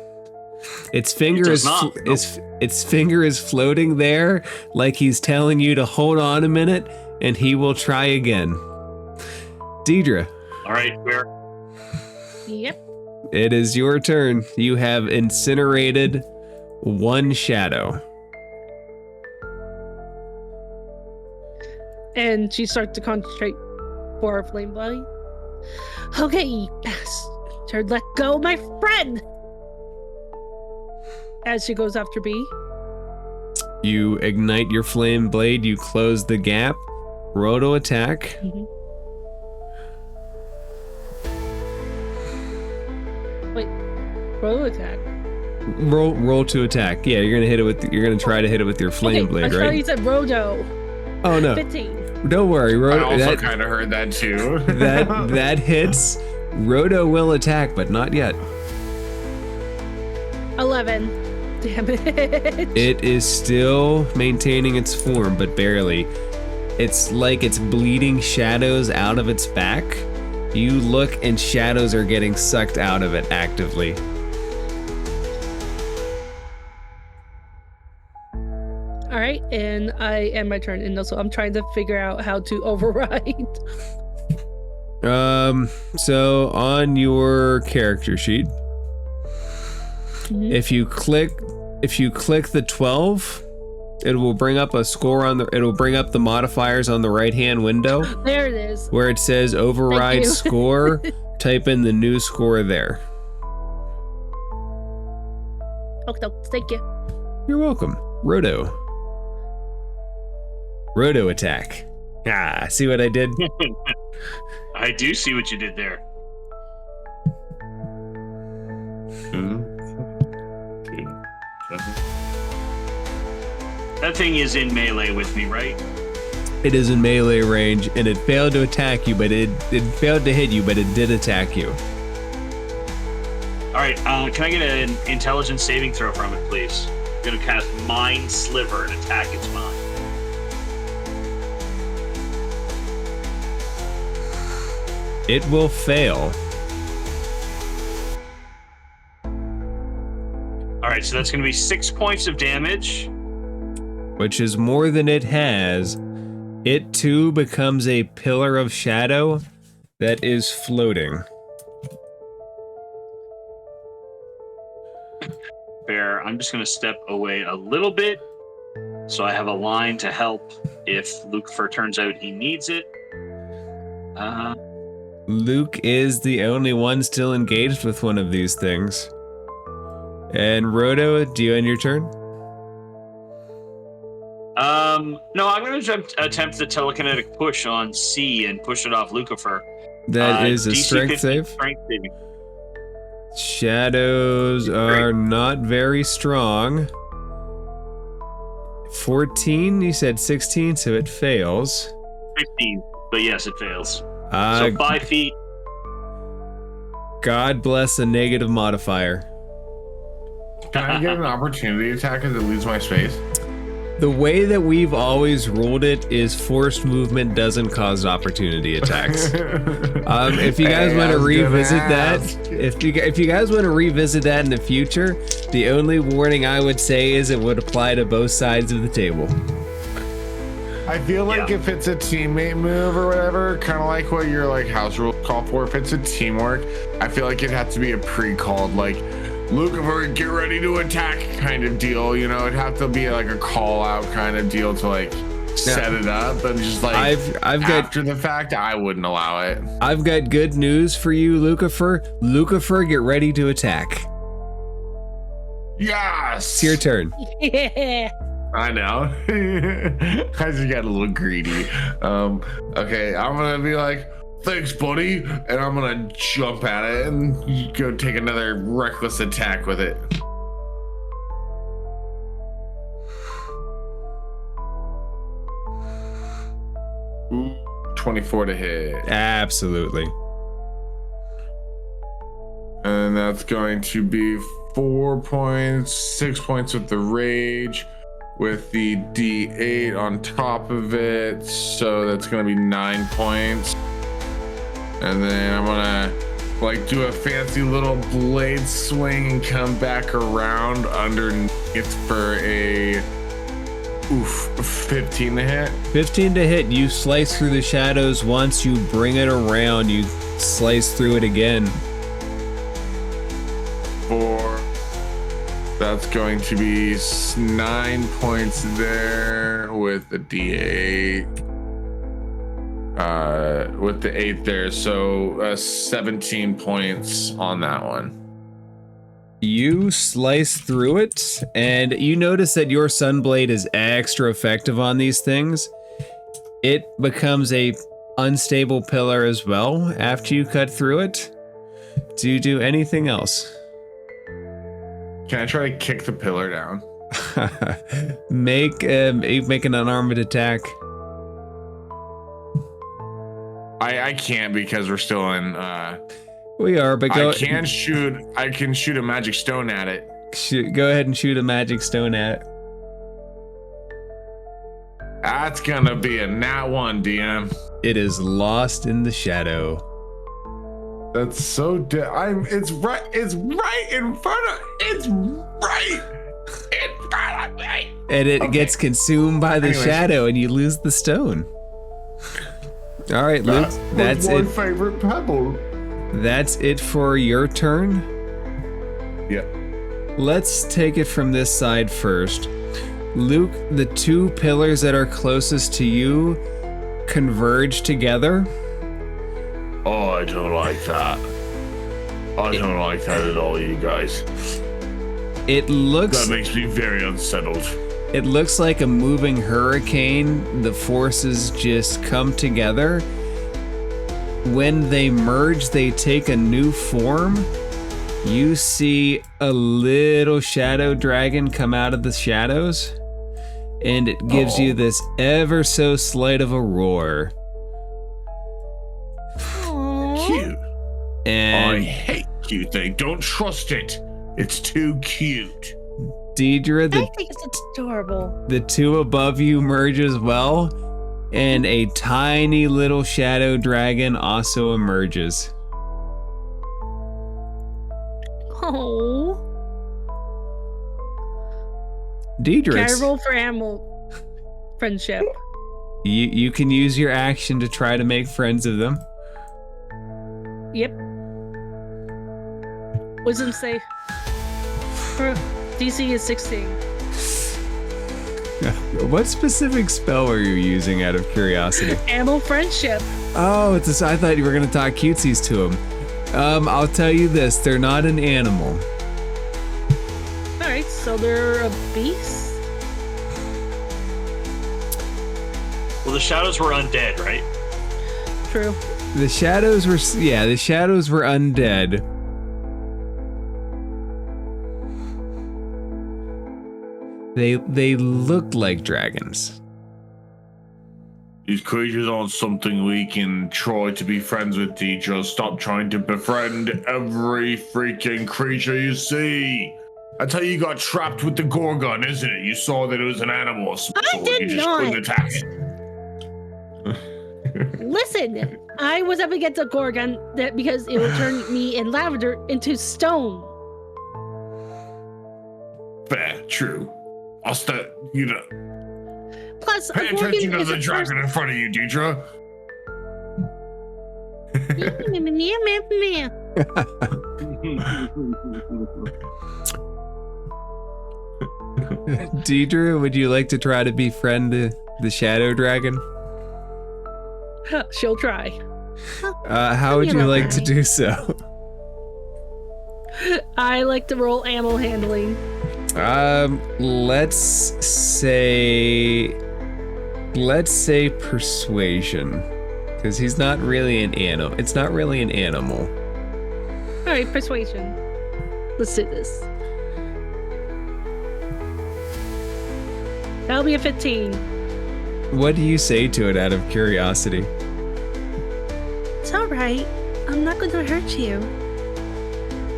Its finger It does not, no. its finger is floating there like he's telling you to hold on a minute, and he will try again. Deidre. All right, where? Yep. It is your turn. You have incinerated one shadow. And she starts to concentrate for her flame blade. Okay, bastard, let go, my friend! As she goes after B. You ignite your flame blade, you close the gap. Roto attack. Wait, roll attack. Roll to attack. Yeah, you're gonna try to hit it with your flame blade, I thought right? you said Roto. Oh no. 15. Don't worry, I Roto. also kind of heard that too. that hits. Roto will attack, but not yet. 11. Damn it. It is still maintaining its form, but barely. It's like it's bleeding shadows out of its back. You look and shadows are getting sucked out of it actively. All right, and I end my turn. And also, I'm trying to figure out how to override. So on your character sheet, if you click the 12, it will bring up a score it'll bring up the modifiers on the right-hand window. There it is. Where it says override you. score, type in the new score there. Okay, thank you. You're welcome. Roto attack. Ah, see what I did? I do see what you did there. That thing is in melee with me, right? It is in melee range, and it failed to attack you, but it failed to hit you, but it did attack you. All right, can I get an intelligence saving throw from it, please? I'm gonna cast Mind Sliver and attack its mind. It will fail. All right, so that's gonna be 6 points of damage. Which is more than it has. It too becomes a pillar of shadow that is floating. Fair. I'm just gonna step away a little bit so I have a line to help if Lucifer turns out he needs it. Luke is the only one still engaged with one of these things. And Roto, do you end your turn? No, I'm going to attempt the telekinetic push on C and push it off Lucifer. That is a DC strength 15 save. Strength saving. Shadows are not very strong. 14, you said 16, so it fails. 15, but yes, it fails. So So 5 feet. God bless a negative modifier. Can I get an opportunity attack as it leaves my space? The way that we've always ruled it is forced movement doesn't cause opportunity attacks. If you guys want to revisit that, if you guys want to revisit that in the future, the only warning I would say is it would apply to both sides of the table. I feel like if it's a teammate move or whatever, kind of like what your like house rules call for, if it's a teamwork, I feel like it has to be a pre-called like Lucifer, get ready to attack kind of deal. You know, it'd have to be like a call out kind of deal to like set it up. But just like I've got after the fact, I wouldn't allow it. I've got good news for you, Lucifer. Lucifer, get ready to attack. Yes, It's your turn. Yeah. I know. I just got a little greedy. Okay, I'm gonna be like, thanks, buddy, and I'm gonna jump at it and go take another reckless attack with it. Ooh, 24 to hit. Absolutely. And that's going to be 4 points, 6 points with the rage, with the D8 on top of it. So that's going to be 9 points. And then I'm gonna like do a fancy little blade swing and come back around underneath for a 15 to hit. 15 to hit. You slice through the shadows once. You bring it around. You slice through it again. 4. That's going to be 9 points there with the D8. With the 8 there, so 17 points on that one. You slice through it, and you notice that your Sunblade is extra effective on these things. It becomes a unstable pillar as well after you cut through it. Do you do anything else? Can I try to kick the pillar down? Make an unarmed attack. I can't because we're still in. We are, but go. I can shoot a magic stone at it. Go ahead and shoot a magic stone at it. That's gonna be a nat 1, DM. It is lost in the shadow. That's so it's right in front of me. And it gets consumed by the shadow and you lose the stone. All right, Luke, that's my it. favorite pebble. That's it for your turn. Yeah. Let's take it from this side first. Luke, the 2 pillars that are closest to you converge together. Oh, I don't like that. I don't like that at all, you guys. It looks That makes me very unsettled. It looks like a moving hurricane. The forces just come together. When they merge, they take a new form. You see a little shadow dragon come out of the shadows, and it gives you this ever so slight of a roar. Cute. I And hate cute thing. Don't trust it. It's too cute. Deidre, I think it's adorable. the 2 above you merge as well, and a tiny little shadow dragon also emerges. Oh. Deidre, Can I it's- roll for animal friendship? you can use your action to try to make friends of them. Yep. Wisdom save. DC is 16. What specific spell are you using out of curiosity? Animal friendship. Oh, I thought you were going to talk cutesies to them. I'll tell you this, they're not an animal. Alright, so they're a beast? Well, the shadows were undead, right? True. The shadows were undead. They looked like dragons. These creatures aren't something we can try to be friends with, Deidre. Stop trying to befriend every freaking creature you see. That's how you got trapped with the Gorgon, isn't it? You saw that it was an animal, so did you just not. couldn't attack it. Listen, I was up against a Gorgon because it would turn me and Lavender into stone. Fair, true. I'll start, Plus, pay a Gorgon attention to is the a dragon in front of you, Deidre. Deidre, would you like to try to befriend the shadow dragon? She'll try. How would you like to do so? I like to roll animal handling. Let's say persuasion, because he's not really an animal. It's not really an animal. All right, persuasion. Let's do this. That'll be a 15. What do you say to it out of curiosity? It's all right. I'm not going to hurt you.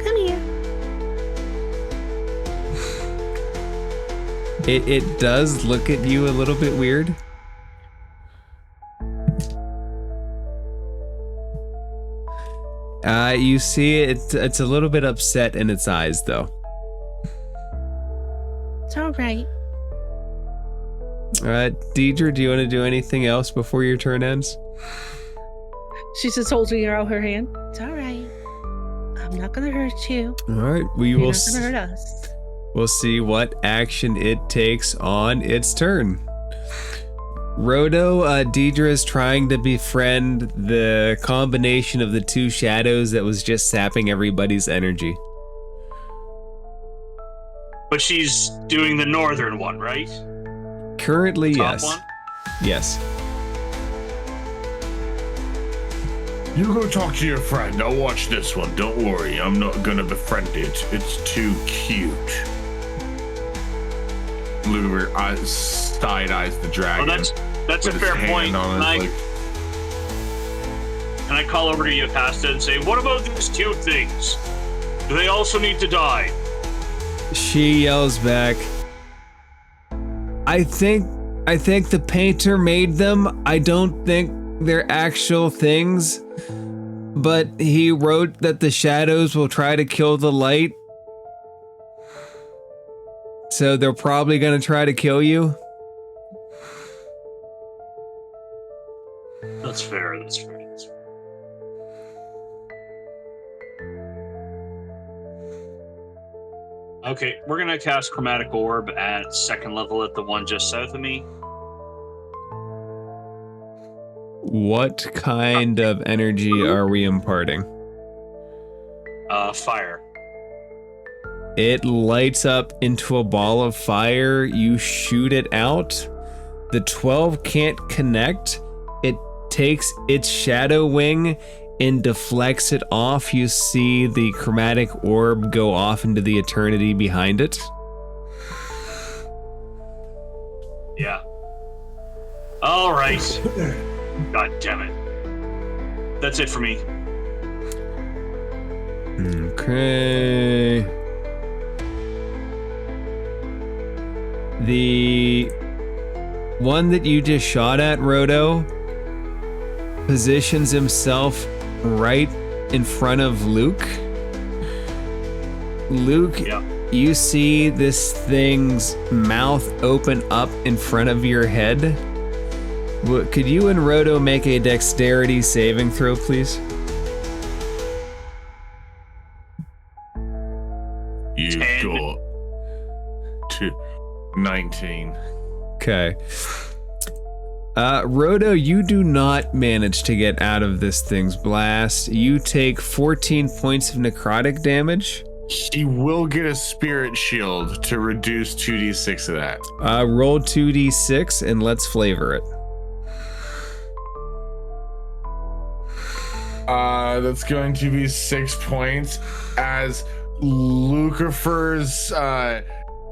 Come here. It does look at you a little bit weird. You see it's a little bit upset in its eyes, though. It's all right. Deidre, do you want to do anything else before your turn ends? She's just holding out her hand. It's all right. I'm not gonna hurt you. All right, we You're will. not gonna hurt us. We'll see what action it takes on its turn. Roto, Deidre is trying to befriend the combination of the two shadows that was just sapping everybody's energy. But she's doing the northern one, right? Currently, Top yes. one? Yes. You go talk to your friend. I'll watch this one. Don't worry. I'm not gonna befriend it. It's too cute. Luger side eyes the dragon. Oh, that's a with his fair hand point. on his, And I call over to Yocasta and say, what about these cute things? Do they also need to die? She yells back, I think the painter made them. I don't think they're actual things. But he wrote that the shadows will try to kill the light. So they're probably gonna try to kill you. That's fair, that's fair. Okay, we're gonna cast Chromatic Orb at second level at the one just south of me. What kind of energy are we imparting? Fire. It lights up into a ball of fire. You shoot it out. The 12 can't connect. It takes its shadow wing and deflects it off. You see the chromatic orb go off into the eternity behind it. Yeah. All right. God damn it. That's it for me. Okay. The one that you just shot at, Roto, positions himself right in front of Luke. Luke, Yeah. you see this thing's mouth open up in front of your head. Could you and Roto make a dexterity saving throw, please? You 10. got 19. Okay. Roto, you do not manage to get out of this thing's blast. You take 14 points of necrotic damage. He will get a spirit shield to reduce 2d6 of that. Roll 2d6 and let's flavor it. That's going to be 6 points as Lucifer's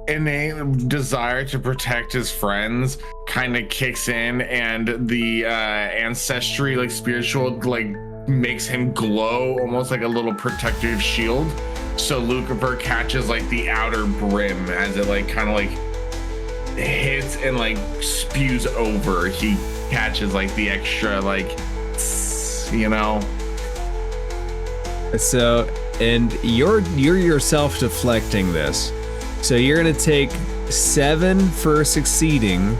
innate desire to protect his friends kind of kicks in, and the ancestry, like spiritual, like makes him glow almost like a little protective shield. So Lucifer catches like the outer brim as it like kind of like hits and like spews over. He catches like the extra like, you know. So, and you're yourself deflecting this. So you're gonna take 7 for succeeding,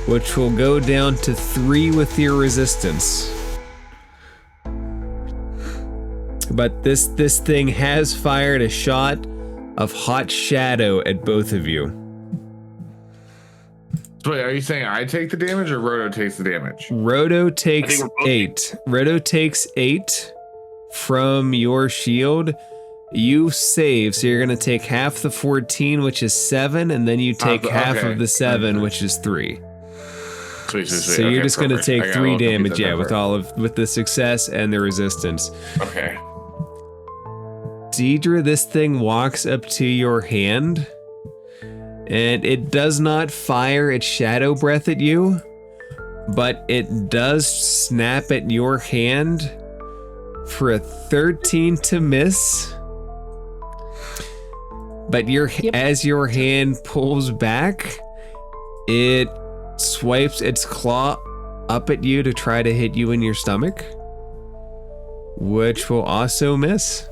which will go down to 3 with your resistance. But this thing has fired a shot of hot shadow at both of you. So wait, are you saying I take the damage or Roto takes the damage? Roto takes we're both- 8. Roto takes 8 from your shield. You save, so you're gonna take half the 14, which is 7, and then you take half okay. of the 7, which is 3. Sweet. So you're Okay, just gonna perfect. I take got a 3 little damage, confused yeah, there. with the success and the resistance. Okay. Deidre, this thing walks up to your hand, and it does not fire its shadow breath at you, but it does snap at your hand for a 13 to miss. But as your hand pulls back, it swipes its claw up at you to try to hit you in your stomach, which will also miss.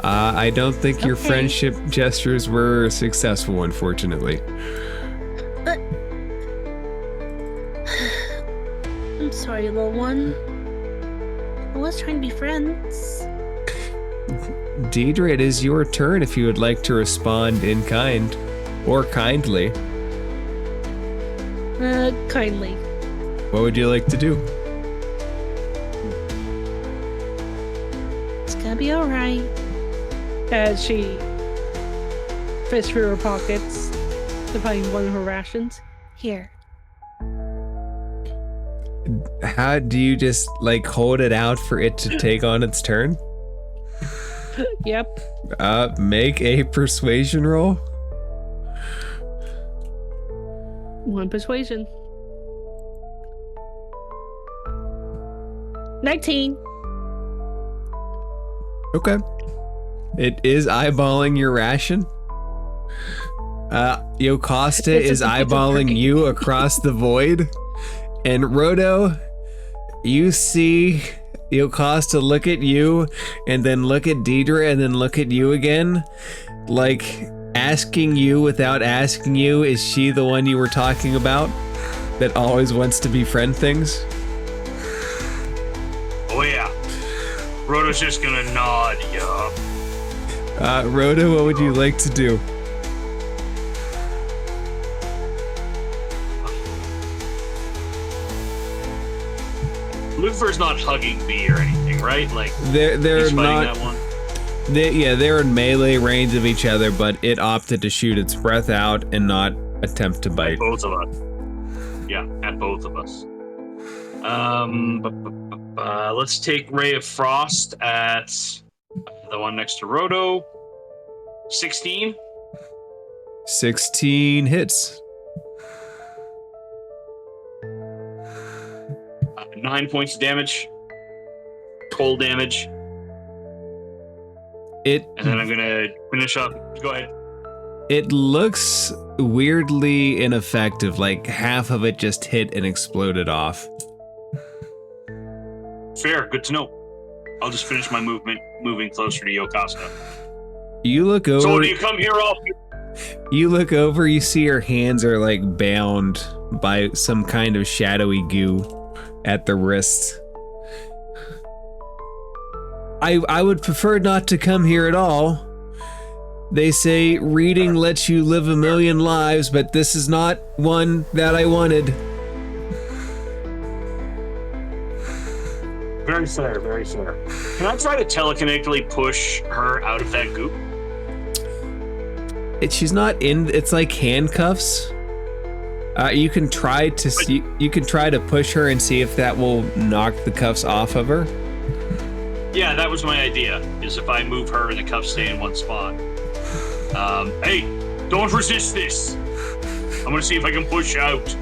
I don't think your Okay. friendship gestures were successful, unfortunately. I'm sorry, little one. I was trying to be friends. Deidre, it is your turn if you would like to respond in kind or kindly. Kindly. What would you like to do? It's gonna be alright. As she fishes through her pockets to find one of her rations. Here. How do you just like hold it out for it to take on its turn? Yep. Make a persuasion roll. 1 persuasion. 19. Okay. It is eyeballing your ration. Yocosta is eyeballing you across the void. And Rodo, you see Yocosta look at you and then look at Deidre and then look at you again. Like asking you without asking you, is she the one you were talking about that always wants to befriend things? Oh yeah. Rhoda's just gonna nod, yup. Rhoda, what would you like to do? Lucifer's not hugging B or anything, right? Like They're he's fighting not. that one. They're in melee range of each other, but it opted to shoot its breath out and not attempt to bite. Both of us. Yeah, at both of us. Let's take Ray of Frost at the one next to Roto. 16. 16 hits. 9 points of damage. Cold damage. And then I'm gonna finish up. Go ahead. It looks weirdly ineffective, like half of it just hit and exploded off. Fair, good to know. I'll just finish my moving closer to Yocosta. You look over. So do you come here off? You look over, you see her hands are like bound by some kind of shadowy goo at the wrist. I would prefer not to come here at all. They say reading lets you live a million lives, but this is not one that I wanted. Very fair, very fair. Can I try to telekinetically push her out of that goop? She's not in. It's like handcuffs. You can try to see. You can try to push her and see if that will knock the cuffs off of her. Yeah, that was my idea. Is if I move her and the cuffs stay in one spot. Hey, don't resist this. I'm gonna see if I can push out,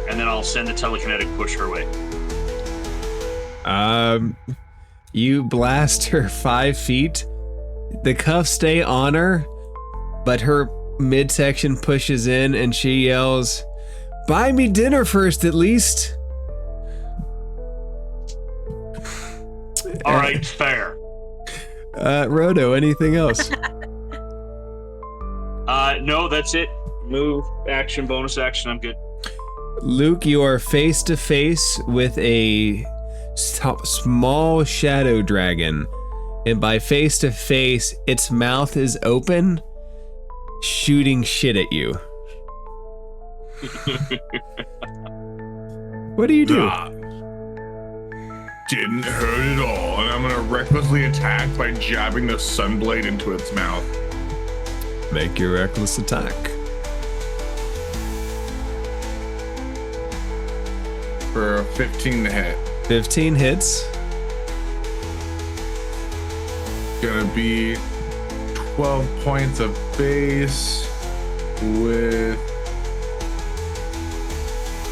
and then I'll send the telekinetic push her way. You blast her 5 feet. The cuffs stay on her, but her midsection pushes in and she yells, "Buy me dinner first, at least." All right, fair. Rodo, anything else? No, that's it. Move, action, bonus action, I'm good. Luke, you are face to face with a small shadow dragon. And by face to face, its mouth is open, shooting shit at you. What do you do? Didn't hurt at all, and I'm gonna recklessly attack by jabbing the sunblade into its mouth. Make your reckless attack. For a 15 to hit. 15 hits. Gonna be 12 points of base with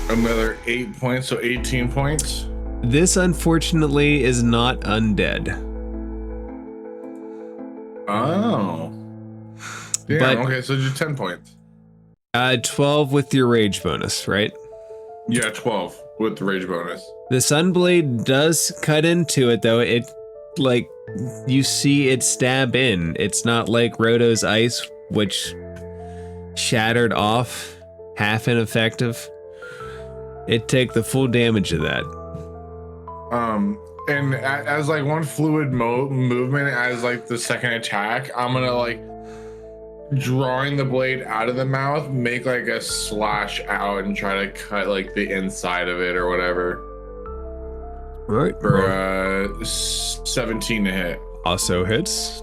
another 8 points, so 18 points. This unfortunately is not undead. Oh. Yeah, But- okay, so just 10 points. 12 with your rage bonus, right? Yeah, 12 with the rage bonus. The sunblade does cut into it though. It like you see it stab in. It's not like Roto's ice, which shattered off, half ineffective. It take the full damage of that. and as like one fluid movement as like the second attack, I'm gonna like drawing the blade out of the mouth, make like a slash out and try to cut like the inside of it or whatever. All right. For 17 to hit. Also hits.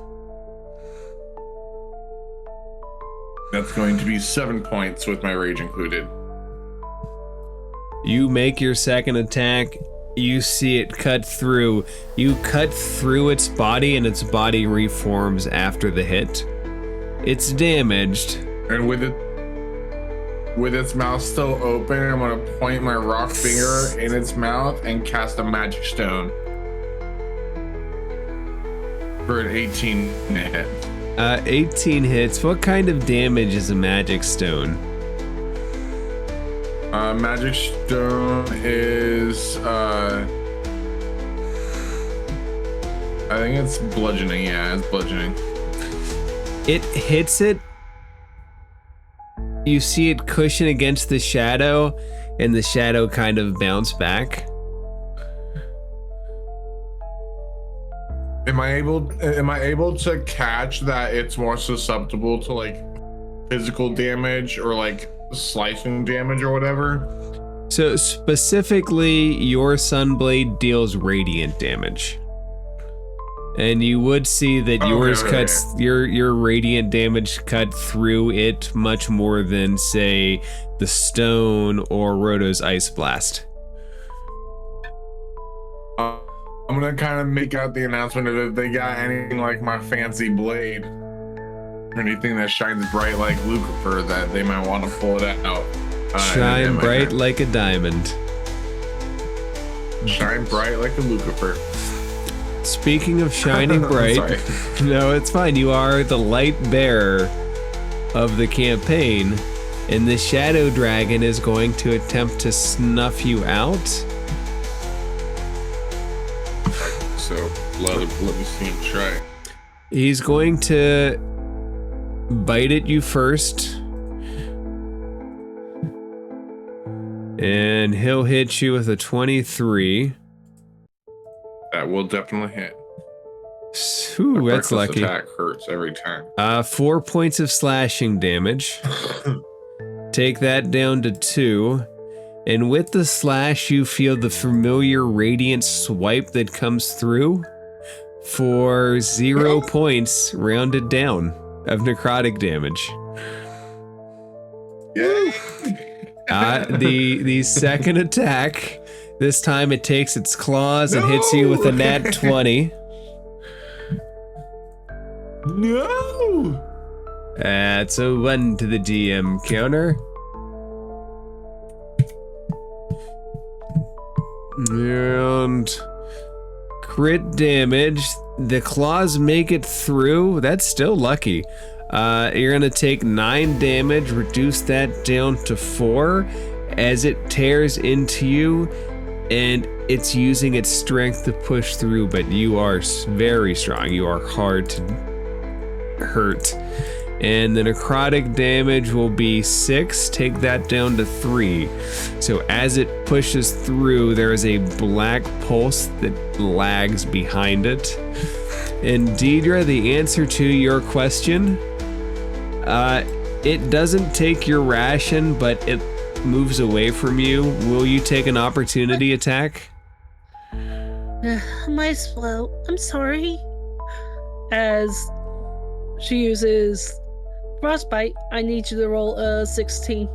That's going to be 7 points with my rage included. You make your second attack. You see it cut through. You cut through its body, and its body reforms after the hit. It's damaged. And with its mouth still open, I'm gonna point my rock finger in its mouth and cast a magic stone for an 18 to hit. 18 hits. What kind of damage is a magic stone? Magic stone is I think it's bludgeoning. Yeah, it's bludgeoning. It hits it. You see it cushion against the shadow, and the shadow kind of bounce back. Am I able to catch that it's more susceptible to like physical damage or like slicing damage or whatever? So specifically, your Sunblade deals radiant damage. And you would see that yours cuts your radiant damage cut through it much more than, say, the stone or Roto's Ice Blast. I'm gonna kind of make out the announcement of if they got anything like my fancy blade, or anything that shines bright like Lucifer, that they might want to pull it out. Shine bright like a diamond. Shine bright like a Lucifer. Speaking of shining bright, no, it's fine. You are the light bearer of the campaign, and the Shadow Dragon is going to attempt to snuff you out. So let me see him try. He's going to bite at you first, and he'll hit you with a 23. That will definitely hit. Ooh, that's lucky. Attack hurts every time. 4 points of slashing damage. Take that down to 2. And with the slash, you feel the familiar radiant swipe that comes through for 0 points rounded down of necrotic damage. The second attack, this time it takes its claws and hits you with a nat 20. No! That's a 1 to the DM counter. And crit damage. The claws make it through. That's still lucky. You're gonna take 9 damage, reduce that down to 4 as it tears into you, and it's using its strength to push through, but you are very strong. You are hard to hurt. And the necrotic damage will be 6. Take that down to 3. So as it pushes through, there is a black pulse that lags behind it. And Deidre, the answer to your question, it doesn't take your ration, but it moves away from you. Will you take an opportunity attack? Might as well. I'm sorry. As she uses Frostbite, I need you to roll a 16.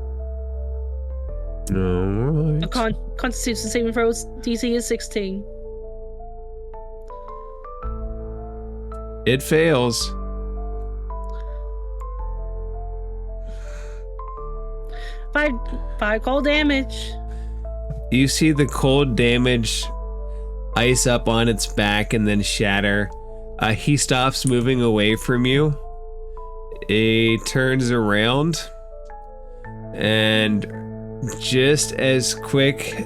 Alright. A Constitution saving throws. DC is 16. It fails. Five cold damage. You see the cold damage ice up on its back and then shatter. He stops moving away from you. He turns around, and just as quick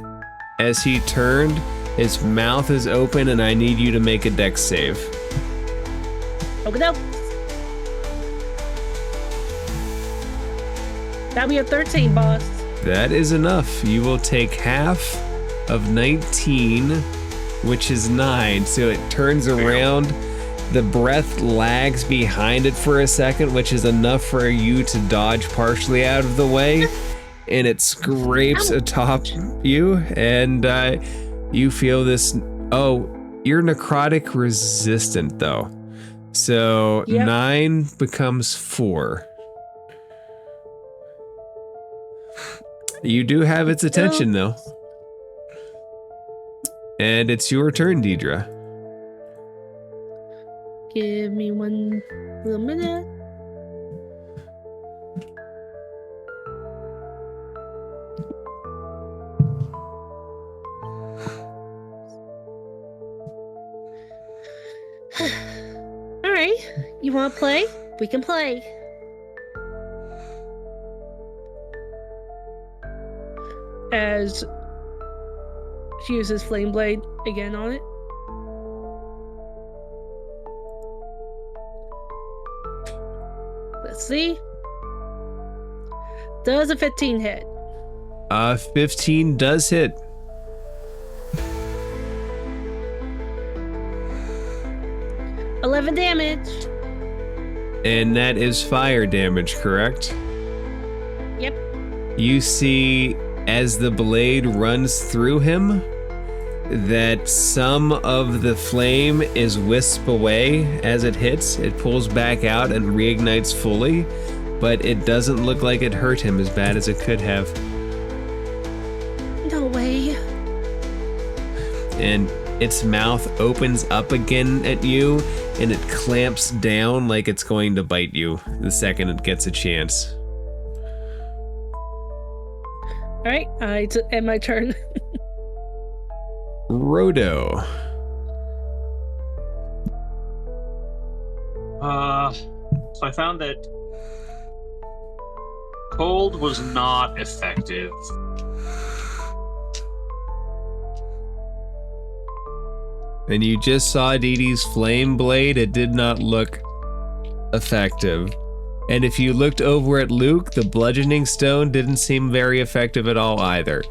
as he turned, his mouth is open, and I need you to make a dex save. Okay, no. That'll be a 13, boss. That is enough. You will take half of 19 which is 9. So it turns around. The breath lags behind it for a second, which is enough for you to dodge partially out of the way. And it scrapes atop you, and you feel this. Oh, you're necrotic resistant, though. So 9 becomes 4. You do have its attention, though. And it's your turn, Deidre. Give me one little minute. All right, you want to play? We can play. As she uses Flame Blade again on it. Let's see. Does a 15 hit? 15 does hit. $11 damage. And that is fire damage, correct? Yep. You see, as the blade runs through him, that some of the flame is whisked away as it hits. It pulls back out and reignites fully, but it doesn't look like it hurt him as bad as it could have. No way. And its mouth opens up again at you, and it clamps down like it's going to bite you the second it gets a chance. All right, it's end my turn. Rodo. So I found that cold was not effective. And you just saw Dee Dee's flame blade. It did not look effective. And if you looked over at Luke, the bludgeoning stone didn't seem very effective at all either.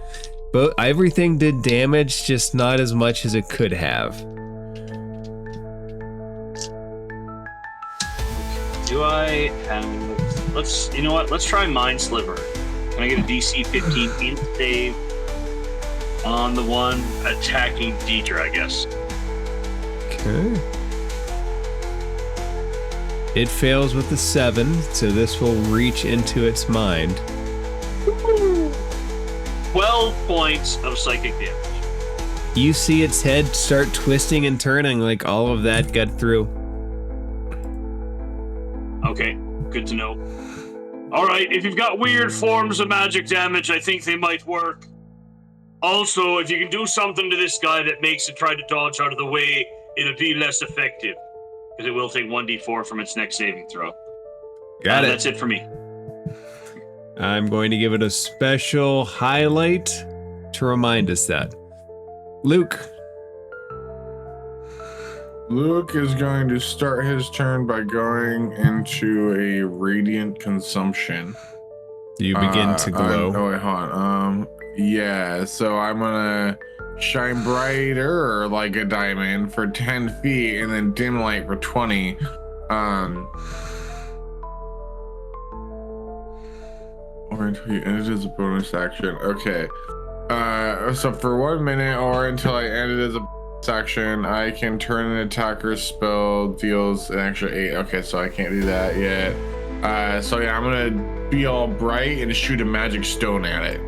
But everything did damage, just not as much as it could have. Do I have... Let's... You know what? Let's try Mind Sliver. Can I get a DC 15 int save on the one attacking Deidre, I guess? Okay. It fails with a 7, so this will reach into its mind. 12 points of psychic damage. You see its head start twisting and turning like all of that got through. Okay, good to know. All right, if you've got weird forms of magic damage, I think they might work. Also, if you can do something to this guy that makes it try to dodge out of the way, it'll be less effective. Because it will take 1d4 from its next saving throw. Got it. That's it for me. I'm going to give it a special highlight to remind us that. Luke. Luke is going to start his turn by going into a radiant consumption. You begin to glow. Oh, wait, hold on. Yeah, so I'm gonna shine brighter like a diamond for 10 feet and then dim light for 20. Or until you end it as a bonus action. Okay. So for 1 minute or until I end it as a bonus action, I can turn an attacker's spell deals an extra 8. Okay, so I can't do that yet. So yeah, I'm gonna be all bright and shoot a magic stone at it.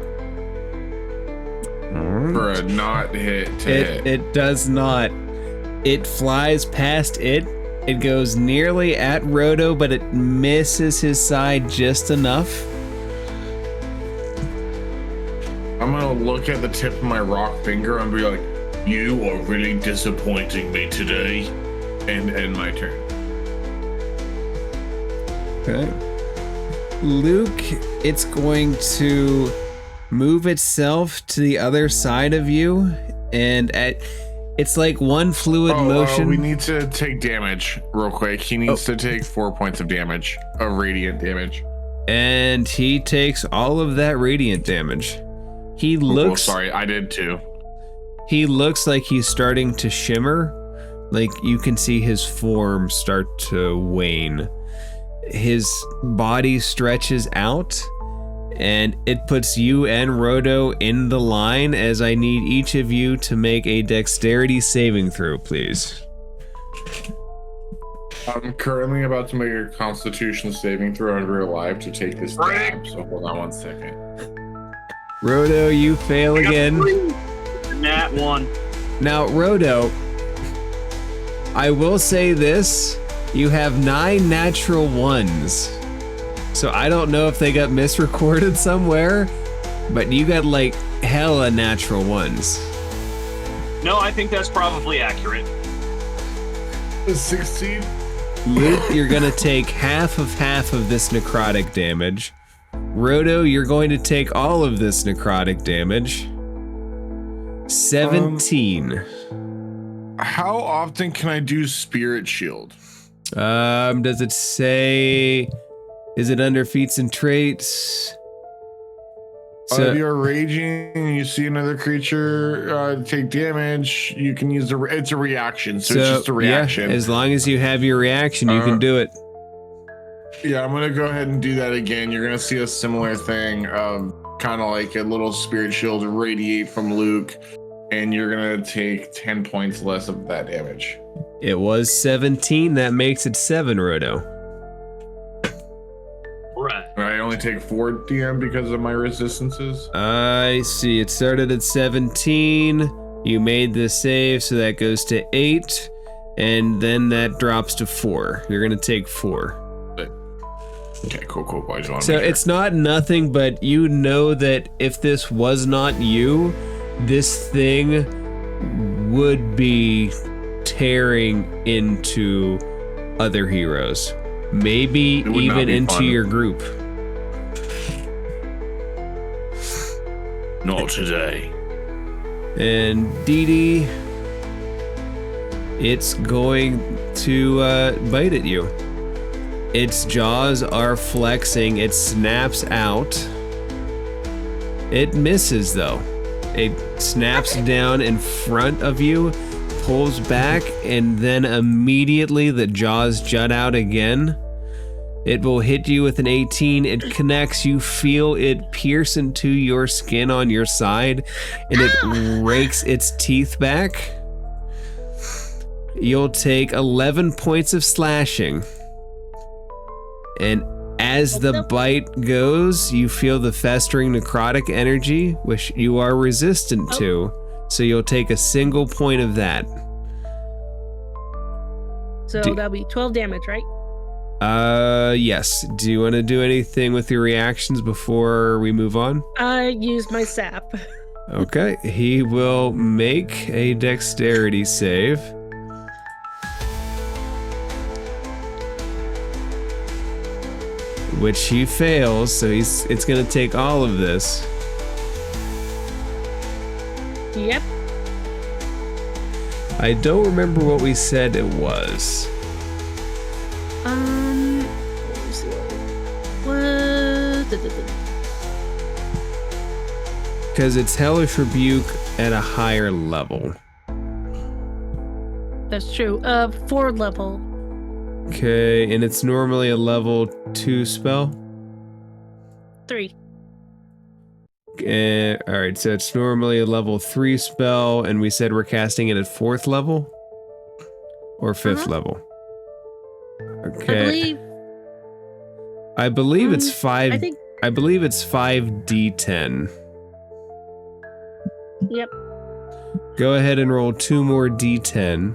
For a not hit to hit. It does not. It flies past it. It goes nearly at Rodo, but it misses his side just enough. I'm gonna look at the tip of my rock finger and be like, You are really disappointing me today. and end my turn. Okay. Luke, it's going to move itself to the other side of you, and it's like one fluid motion. We need to take damage real quick. He needs to take 4 points of damage, of radiant damage. And he takes all of that radiant damage. He looks. Oh, sorry, I did too. he looks like he's starting to shimmer. Like you can see his form start to wane. His body stretches out, and it puts you and Rodo in the line as I need each of you to make a dexterity saving throw, please. I'm currently about to make a Constitution saving throw in real life to take this dab, so hold on 1 second. Rodo, you fail again. Nat 1. Now, Rodo, I will say this. You have 9 natural ones. So I don't know if they got misrecorded somewhere, but you got like hella natural ones. No, I think that's probably accurate. 16? Luke, you're gonna take half of this necrotic damage. Rodo, you're going to take all of this necrotic damage. 17. How often can I do Spirit Shield? Does it say, is it under feats and traits? So if you're raging and you see another creature take damage, you can use it's a reaction, so it's just a reaction. Yeah, as long as you have your reaction, you can do it. Yeah, I'm gonna go ahead and do that again. You're gonna see a similar thing of kind of like a little spirit shield radiate from Luke, and you're gonna take 10 points less of that damage. It was 17. That makes it 7, Rodo. Right. I only take 4 DM because of my resistances. I see. It started at 17. You made the save, so that goes to 8, and then that drops to 4. You're gonna take 4. Okay, cool. I just want to So make sure. it's not nothing, but you know that if this was not you, this thing would be tearing into other heroes. Maybe It would not even be into fun. your group. Not today. And Dee Dee, it's going to bite at you. Its jaws are flexing. It snaps out. It misses though. It snaps down in front of you, pulls back, and then immediately the jaws jut out again. It will hit you with an 18. It connects. You feel it pierce into your skin on your side, and it rakes its teeth back. You'll take 11 points of slashing. And as the bite goes, you feel the festering necrotic energy, which you are resistant to. So you'll take a single point of that. So that'll be 12 damage, right? Yes. Do you want to do anything with your reactions before we move on? I used my sap. Okay. He will make a dexterity save. Which he fails, so it's gonna take all of this. Yep. I don't remember what we said it was. What was it? Because it's Hellish Rebuke at a higher level. That's true. 4 level. Okay, and it's normally a level 2 spell? 3. Alright, so it's normally a level 3 spell, and we said we're casting it at 4th level? Or 5th level? Okay. I believe it's 5. I believe it's 5d10. Yep. Go ahead and roll 2 more d10.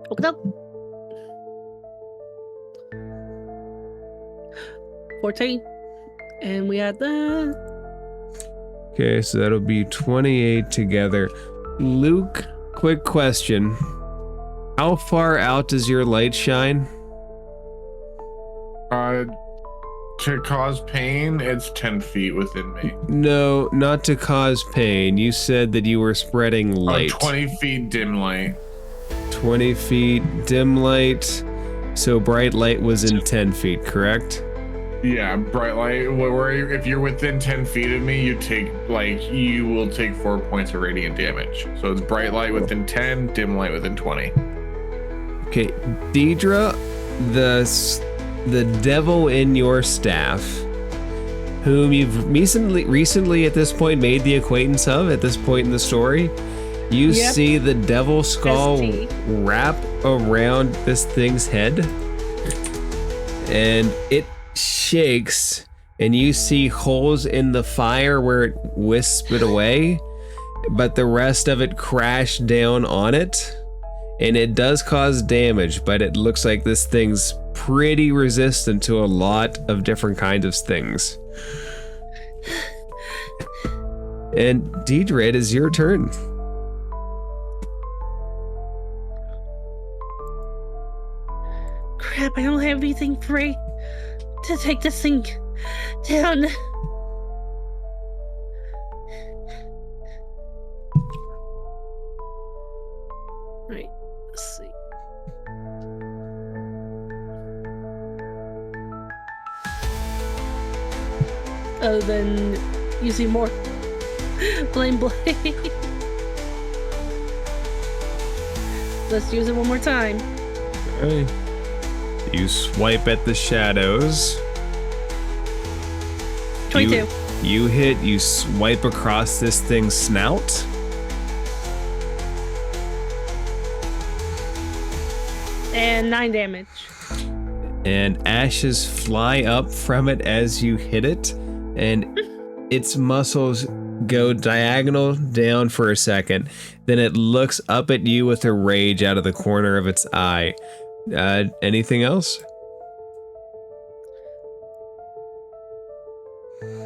Open up. 14. And we had that. Okay, so that'll be 28 together. Luke, quick question. How far out does your light shine? To cause pain, it's 10 feet within me. No, not to cause pain. You said that you were spreading light. 20 feet dim light. 20 feet dim light. So bright light was in 10 feet, correct? Yeah, bright light. Where if you're within 10 feet of me, you will take 4 points of radiant damage. So it's bright light within 10, dim light within 20. Okay, Deidre, the devil in your staff, whom you've recently at this point made the acquaintance of at this point in the story, you see the devil skull ST. wrap around this thing's head, and it shakes, and you see holes in the fire where it wisps it away, but the rest of it crashed down on it, and it does cause damage, but it looks like this thing's pretty resistant to a lot of different kinds of things. And Deidre, it is your turn. Crap, I don't have anything free to take this thing down. Right, let's see. Other than using more flame blade. Let's use it one more time. Okay. You swipe at the shadows. 22. You hit, you swipe across this thing's snout. And 9 damage. And ashes fly up from it as you hit it, and its muscles go diagonal down for a second. Then it looks up at you with a rage out of the corner of its eye. Anything else?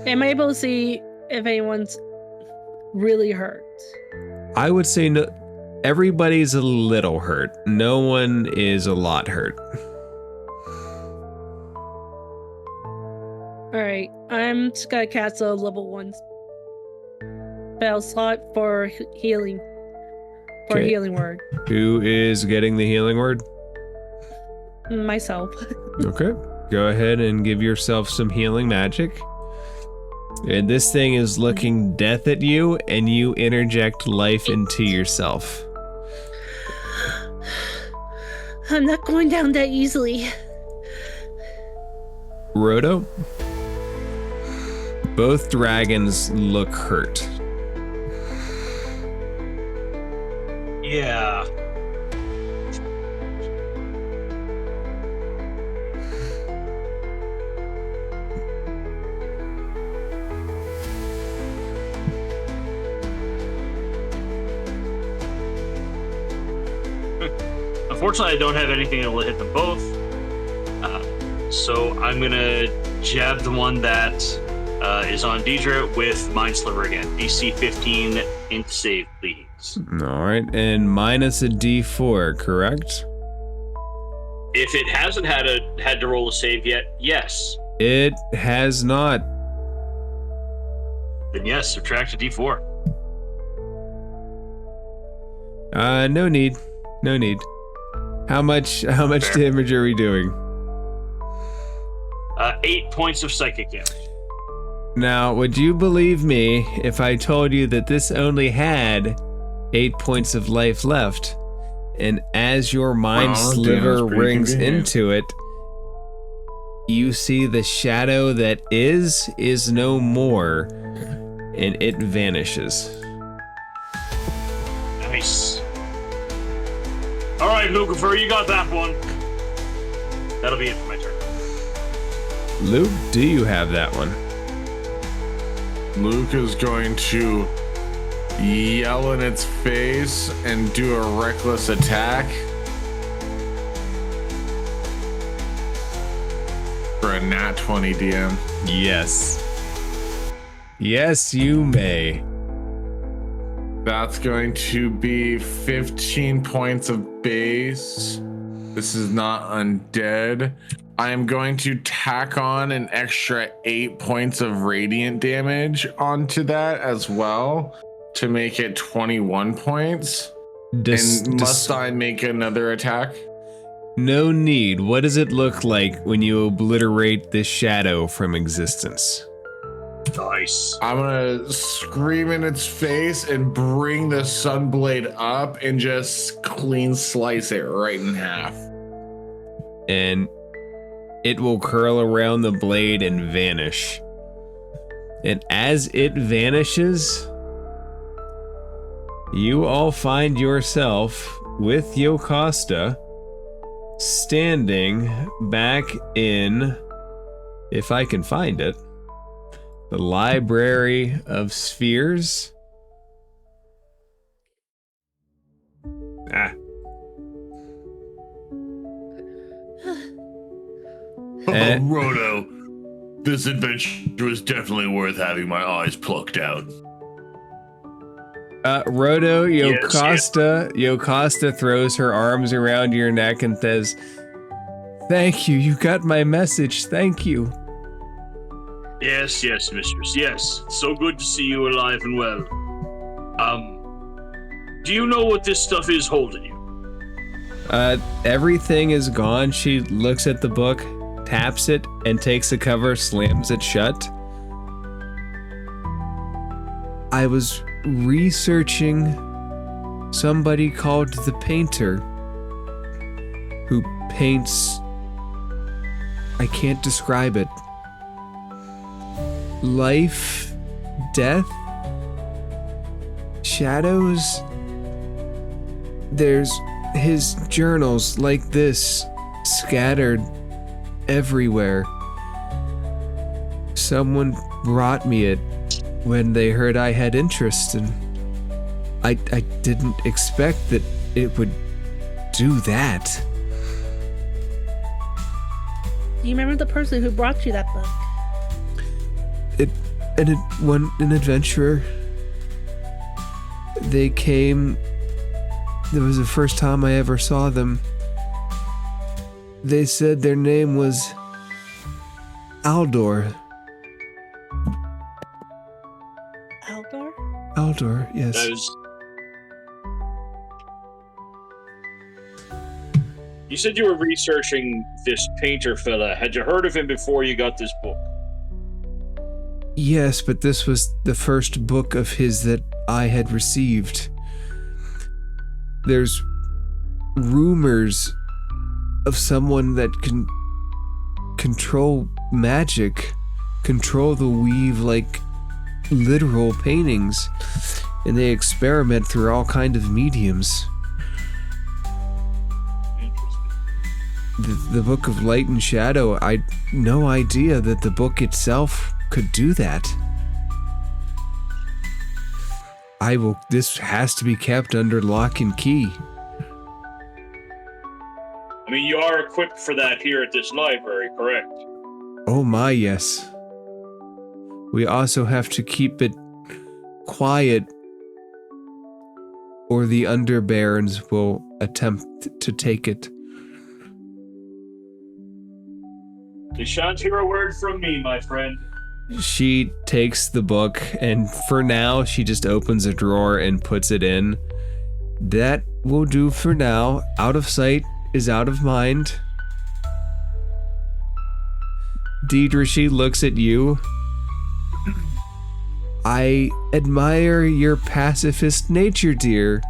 Am I able to see if anyone's really hurt? I would say no. Everybody's a little hurt. No one is a lot hurt. Alright, I'm just gonna cast a level 1 spell slot for healing. For Okay. healing word. Who is getting the healing word? Myself. Okay. Go ahead and give yourself some healing magic. And this thing is looking death at you, and you interject life into yourself. I'm not going down that easily. Roto? Both dragons look hurt. Yeah. Unfortunately, I don't have anything that will hit them both. So I'm gonna jab the one that is on Deidre with Mind Sliver again. DC 15 int save, please. All right, and minus a D4, correct? If it hasn't had to roll a save yet, yes. It has not. Then yes, subtract a D4. No need. No need. How much damage are we doing? 8 points of psychic damage. Now, would you believe me if I told you that this only had 8 points of life left? And as your mind Wow, sliver damn, that's pretty rings convenient. into it, you see the shadow that is no more, and it vanishes. Nice. All right, Lucifer, you got that one. That'll be it for my turn. Luke, do you have that one? Luke is going to yell in its face and do a reckless attack for a nat 20 DM. Yes. Yes, you may. That's going to be 15 points of base. This is not undead. I am going to tack on an extra 8 points of radiant damage onto that as well to make it 21 points. And must I make another attack? No need. What does it look like when you obliterate this shadow from existence? Nice. I'm gonna scream in its face and bring the sunblade up and just clean slice it right in half. And it will curl around the blade and vanish. And as it vanishes, you all find yourself with Yocasta standing back in, if I can find it, the Library of Spheres. Oh, Roto, this adventure was definitely worth having my eyes plucked out. Roto, Yes, Yocasta throws her arms around your neck and says, "Thank you, you got my message, thank you." Yes, mistress. Yes. So good to see you alive and well. Do you know what this stuff is holding you? Everything is gone. She looks at the book, taps it, and takes the cover, slams it shut. I was researching somebody called the Painter who paints, I can't describe it, life, death, shadows. There's his journals like this scattered everywhere. Someone brought me it when they heard I had interest, and I didn't expect that it would do that. Do you remember the person who brought you that book? An adventurer. They came. It was the first time I ever saw them. They said their name was Aldor. Aldor? Aldor, yes. That is. You said you were researching this painter fella. Had you heard of him before you got this book? Yes, but this was the first book of his that I had received. There's rumors of someone that can control magic, control the weave like literal paintings, and they experiment through all kind of mediums. The Book of Light and Shadow, I had no idea that the book itself could do that. This has to be kept under lock and key. I mean, you are equipped for that here at this library, correct? Oh my, yes. We also have to keep it quiet, or the Underbarons will attempt to take it. You shan't hear a word from me, my friend. She takes the book, and for now, she just opens a drawer and puts it in. That will do for now. Out of sight is out of mind. Deidre, she looks at you. I admire your pacifist nature, dear.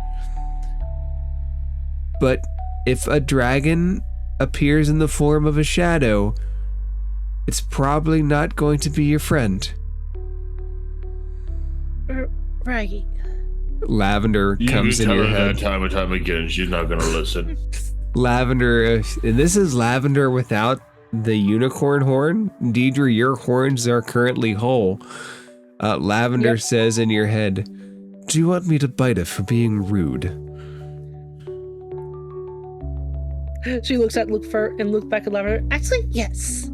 But if a dragon appears in the form of a shadow, it's probably not going to be your friend. Right. Lavender comes in your head. That time and time again, she's not gonna listen. Lavender, and this is Lavender without the unicorn horn. Deidre, your horns are currently whole. Lavender says in your head, "Do you want me to bite it for being rude?" She looks at Luke and look back at Lavender. Actually, yes.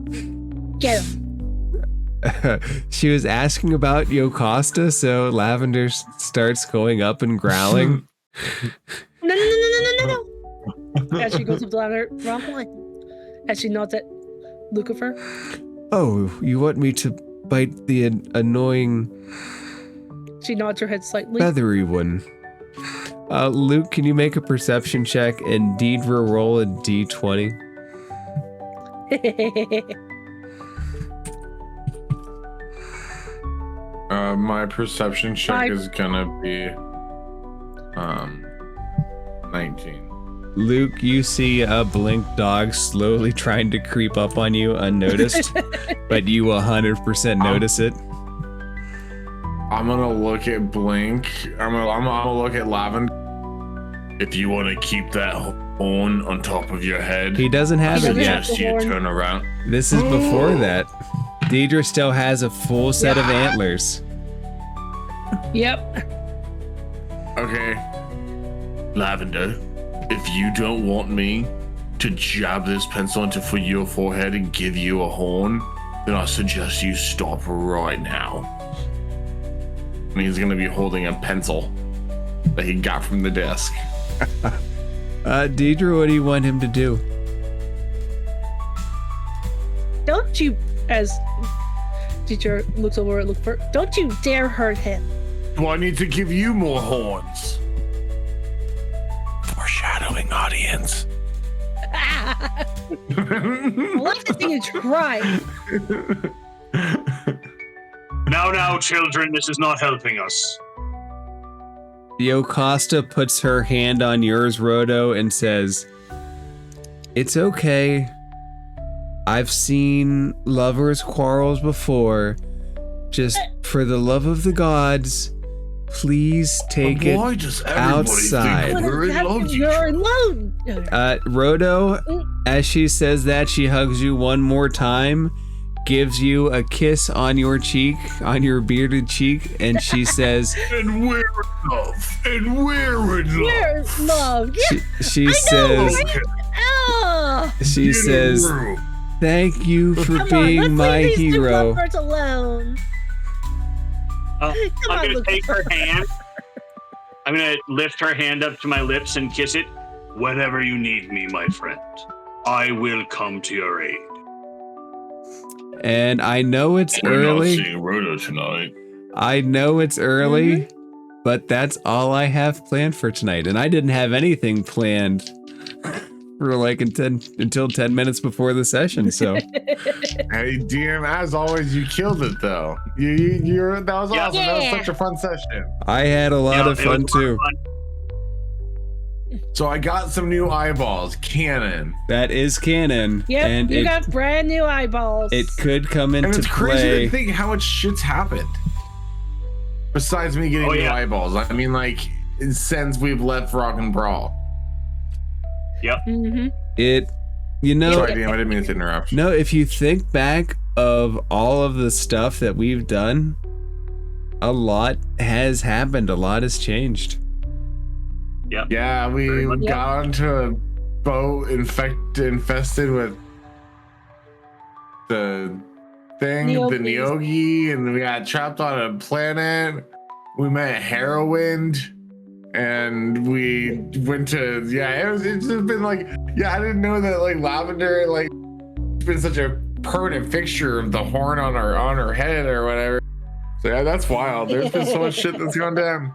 Get him. She was asking about Yocasta, so Lavender starts going up and growling. No. As she goes up to Lavender, wrong one. As she nods at Lucifer. Oh, you want me to bite the annoying She nods her head slightly. feathery one? Luke, can you make a perception check and Deidre roll a d20? My perception check Five. is gonna be 19. Luke, you see a blink dog slowly trying to creep up on you unnoticed, but you 100% notice it. I'm gonna look at Blink. I'm gonna look at Lavender. If you want to keep that horn on top of your head, He doesn't have He it doesn't yet. have suggest the you horn. turn around. This is before that. Deidre still has a full set of antlers. Yep. Okay. Lavender, if you don't want me to jab this pencil into for your forehead and give you a horn, then I suggest you stop right now. And he's gonna be holding a pencil that he got from the desk. Deidre, what do you want him to do? Don't you, as teacher looks over at Luke, don't you dare hurt him. Do I need to give you more horns? Foreshadowing, audience. Well, that's the thing is crying. Now, children, this is not helping us. Yokasta puts her hand on yours, Rodo, and says, "It's okay. I've seen lovers' quarrels before. Just for the love of the gods, please take it Why does everybody outside." think we're in love? You're alone. Rodo, as she says that, she hugs you one more time, gives you a kiss on your cheek, on your bearded cheek, and she says, And we're in love. And we're in love. We're loved. Yeah. she know, says, right? Oh. she Get a says, room. "Thank you for Come on, being let's my leave these two hero." lovebirds alone. I'm on, gonna Luke. take her hand. I'm gonna lift her hand up to my lips and kiss it. Whenever you need me, my friend, I will come to your aid. And I know it's We're not early. seeing Rhoda tonight. I know it's early, Mm-hmm. but that's all I have planned for tonight. And I didn't have anything planned for like until 10 minutes before the session. So Hey, DM, as always, you killed it though. That was Yeah. awesome. That was Yeah. such a fun session. I had a lot of it was fun too. fun. So I got some new eyeballs, canon, That is canon. Yep, and you it, got brand new eyeballs. it could come and into it's crazy play. to think how much shit's happened. Besides me getting Oh, new yeah. eyeballs, I mean, like since we've left Rock and Brawl. Mm-hmm. It, you know, Sorry, DM, I didn't mean to interrupt. no, if you think back of all of the stuff that we've done, a lot has happened. A lot has changed. Yeah, we Very much. got onto a boat infested with the thing, the Neogis. Neogi, and we got trapped on a planet. We met Heroin, and we went to it's just been like I didn't know that like Lavender like been such a permanent fixture of the horn on her head or whatever. So yeah, that's wild. There's been so much shit that's gone down.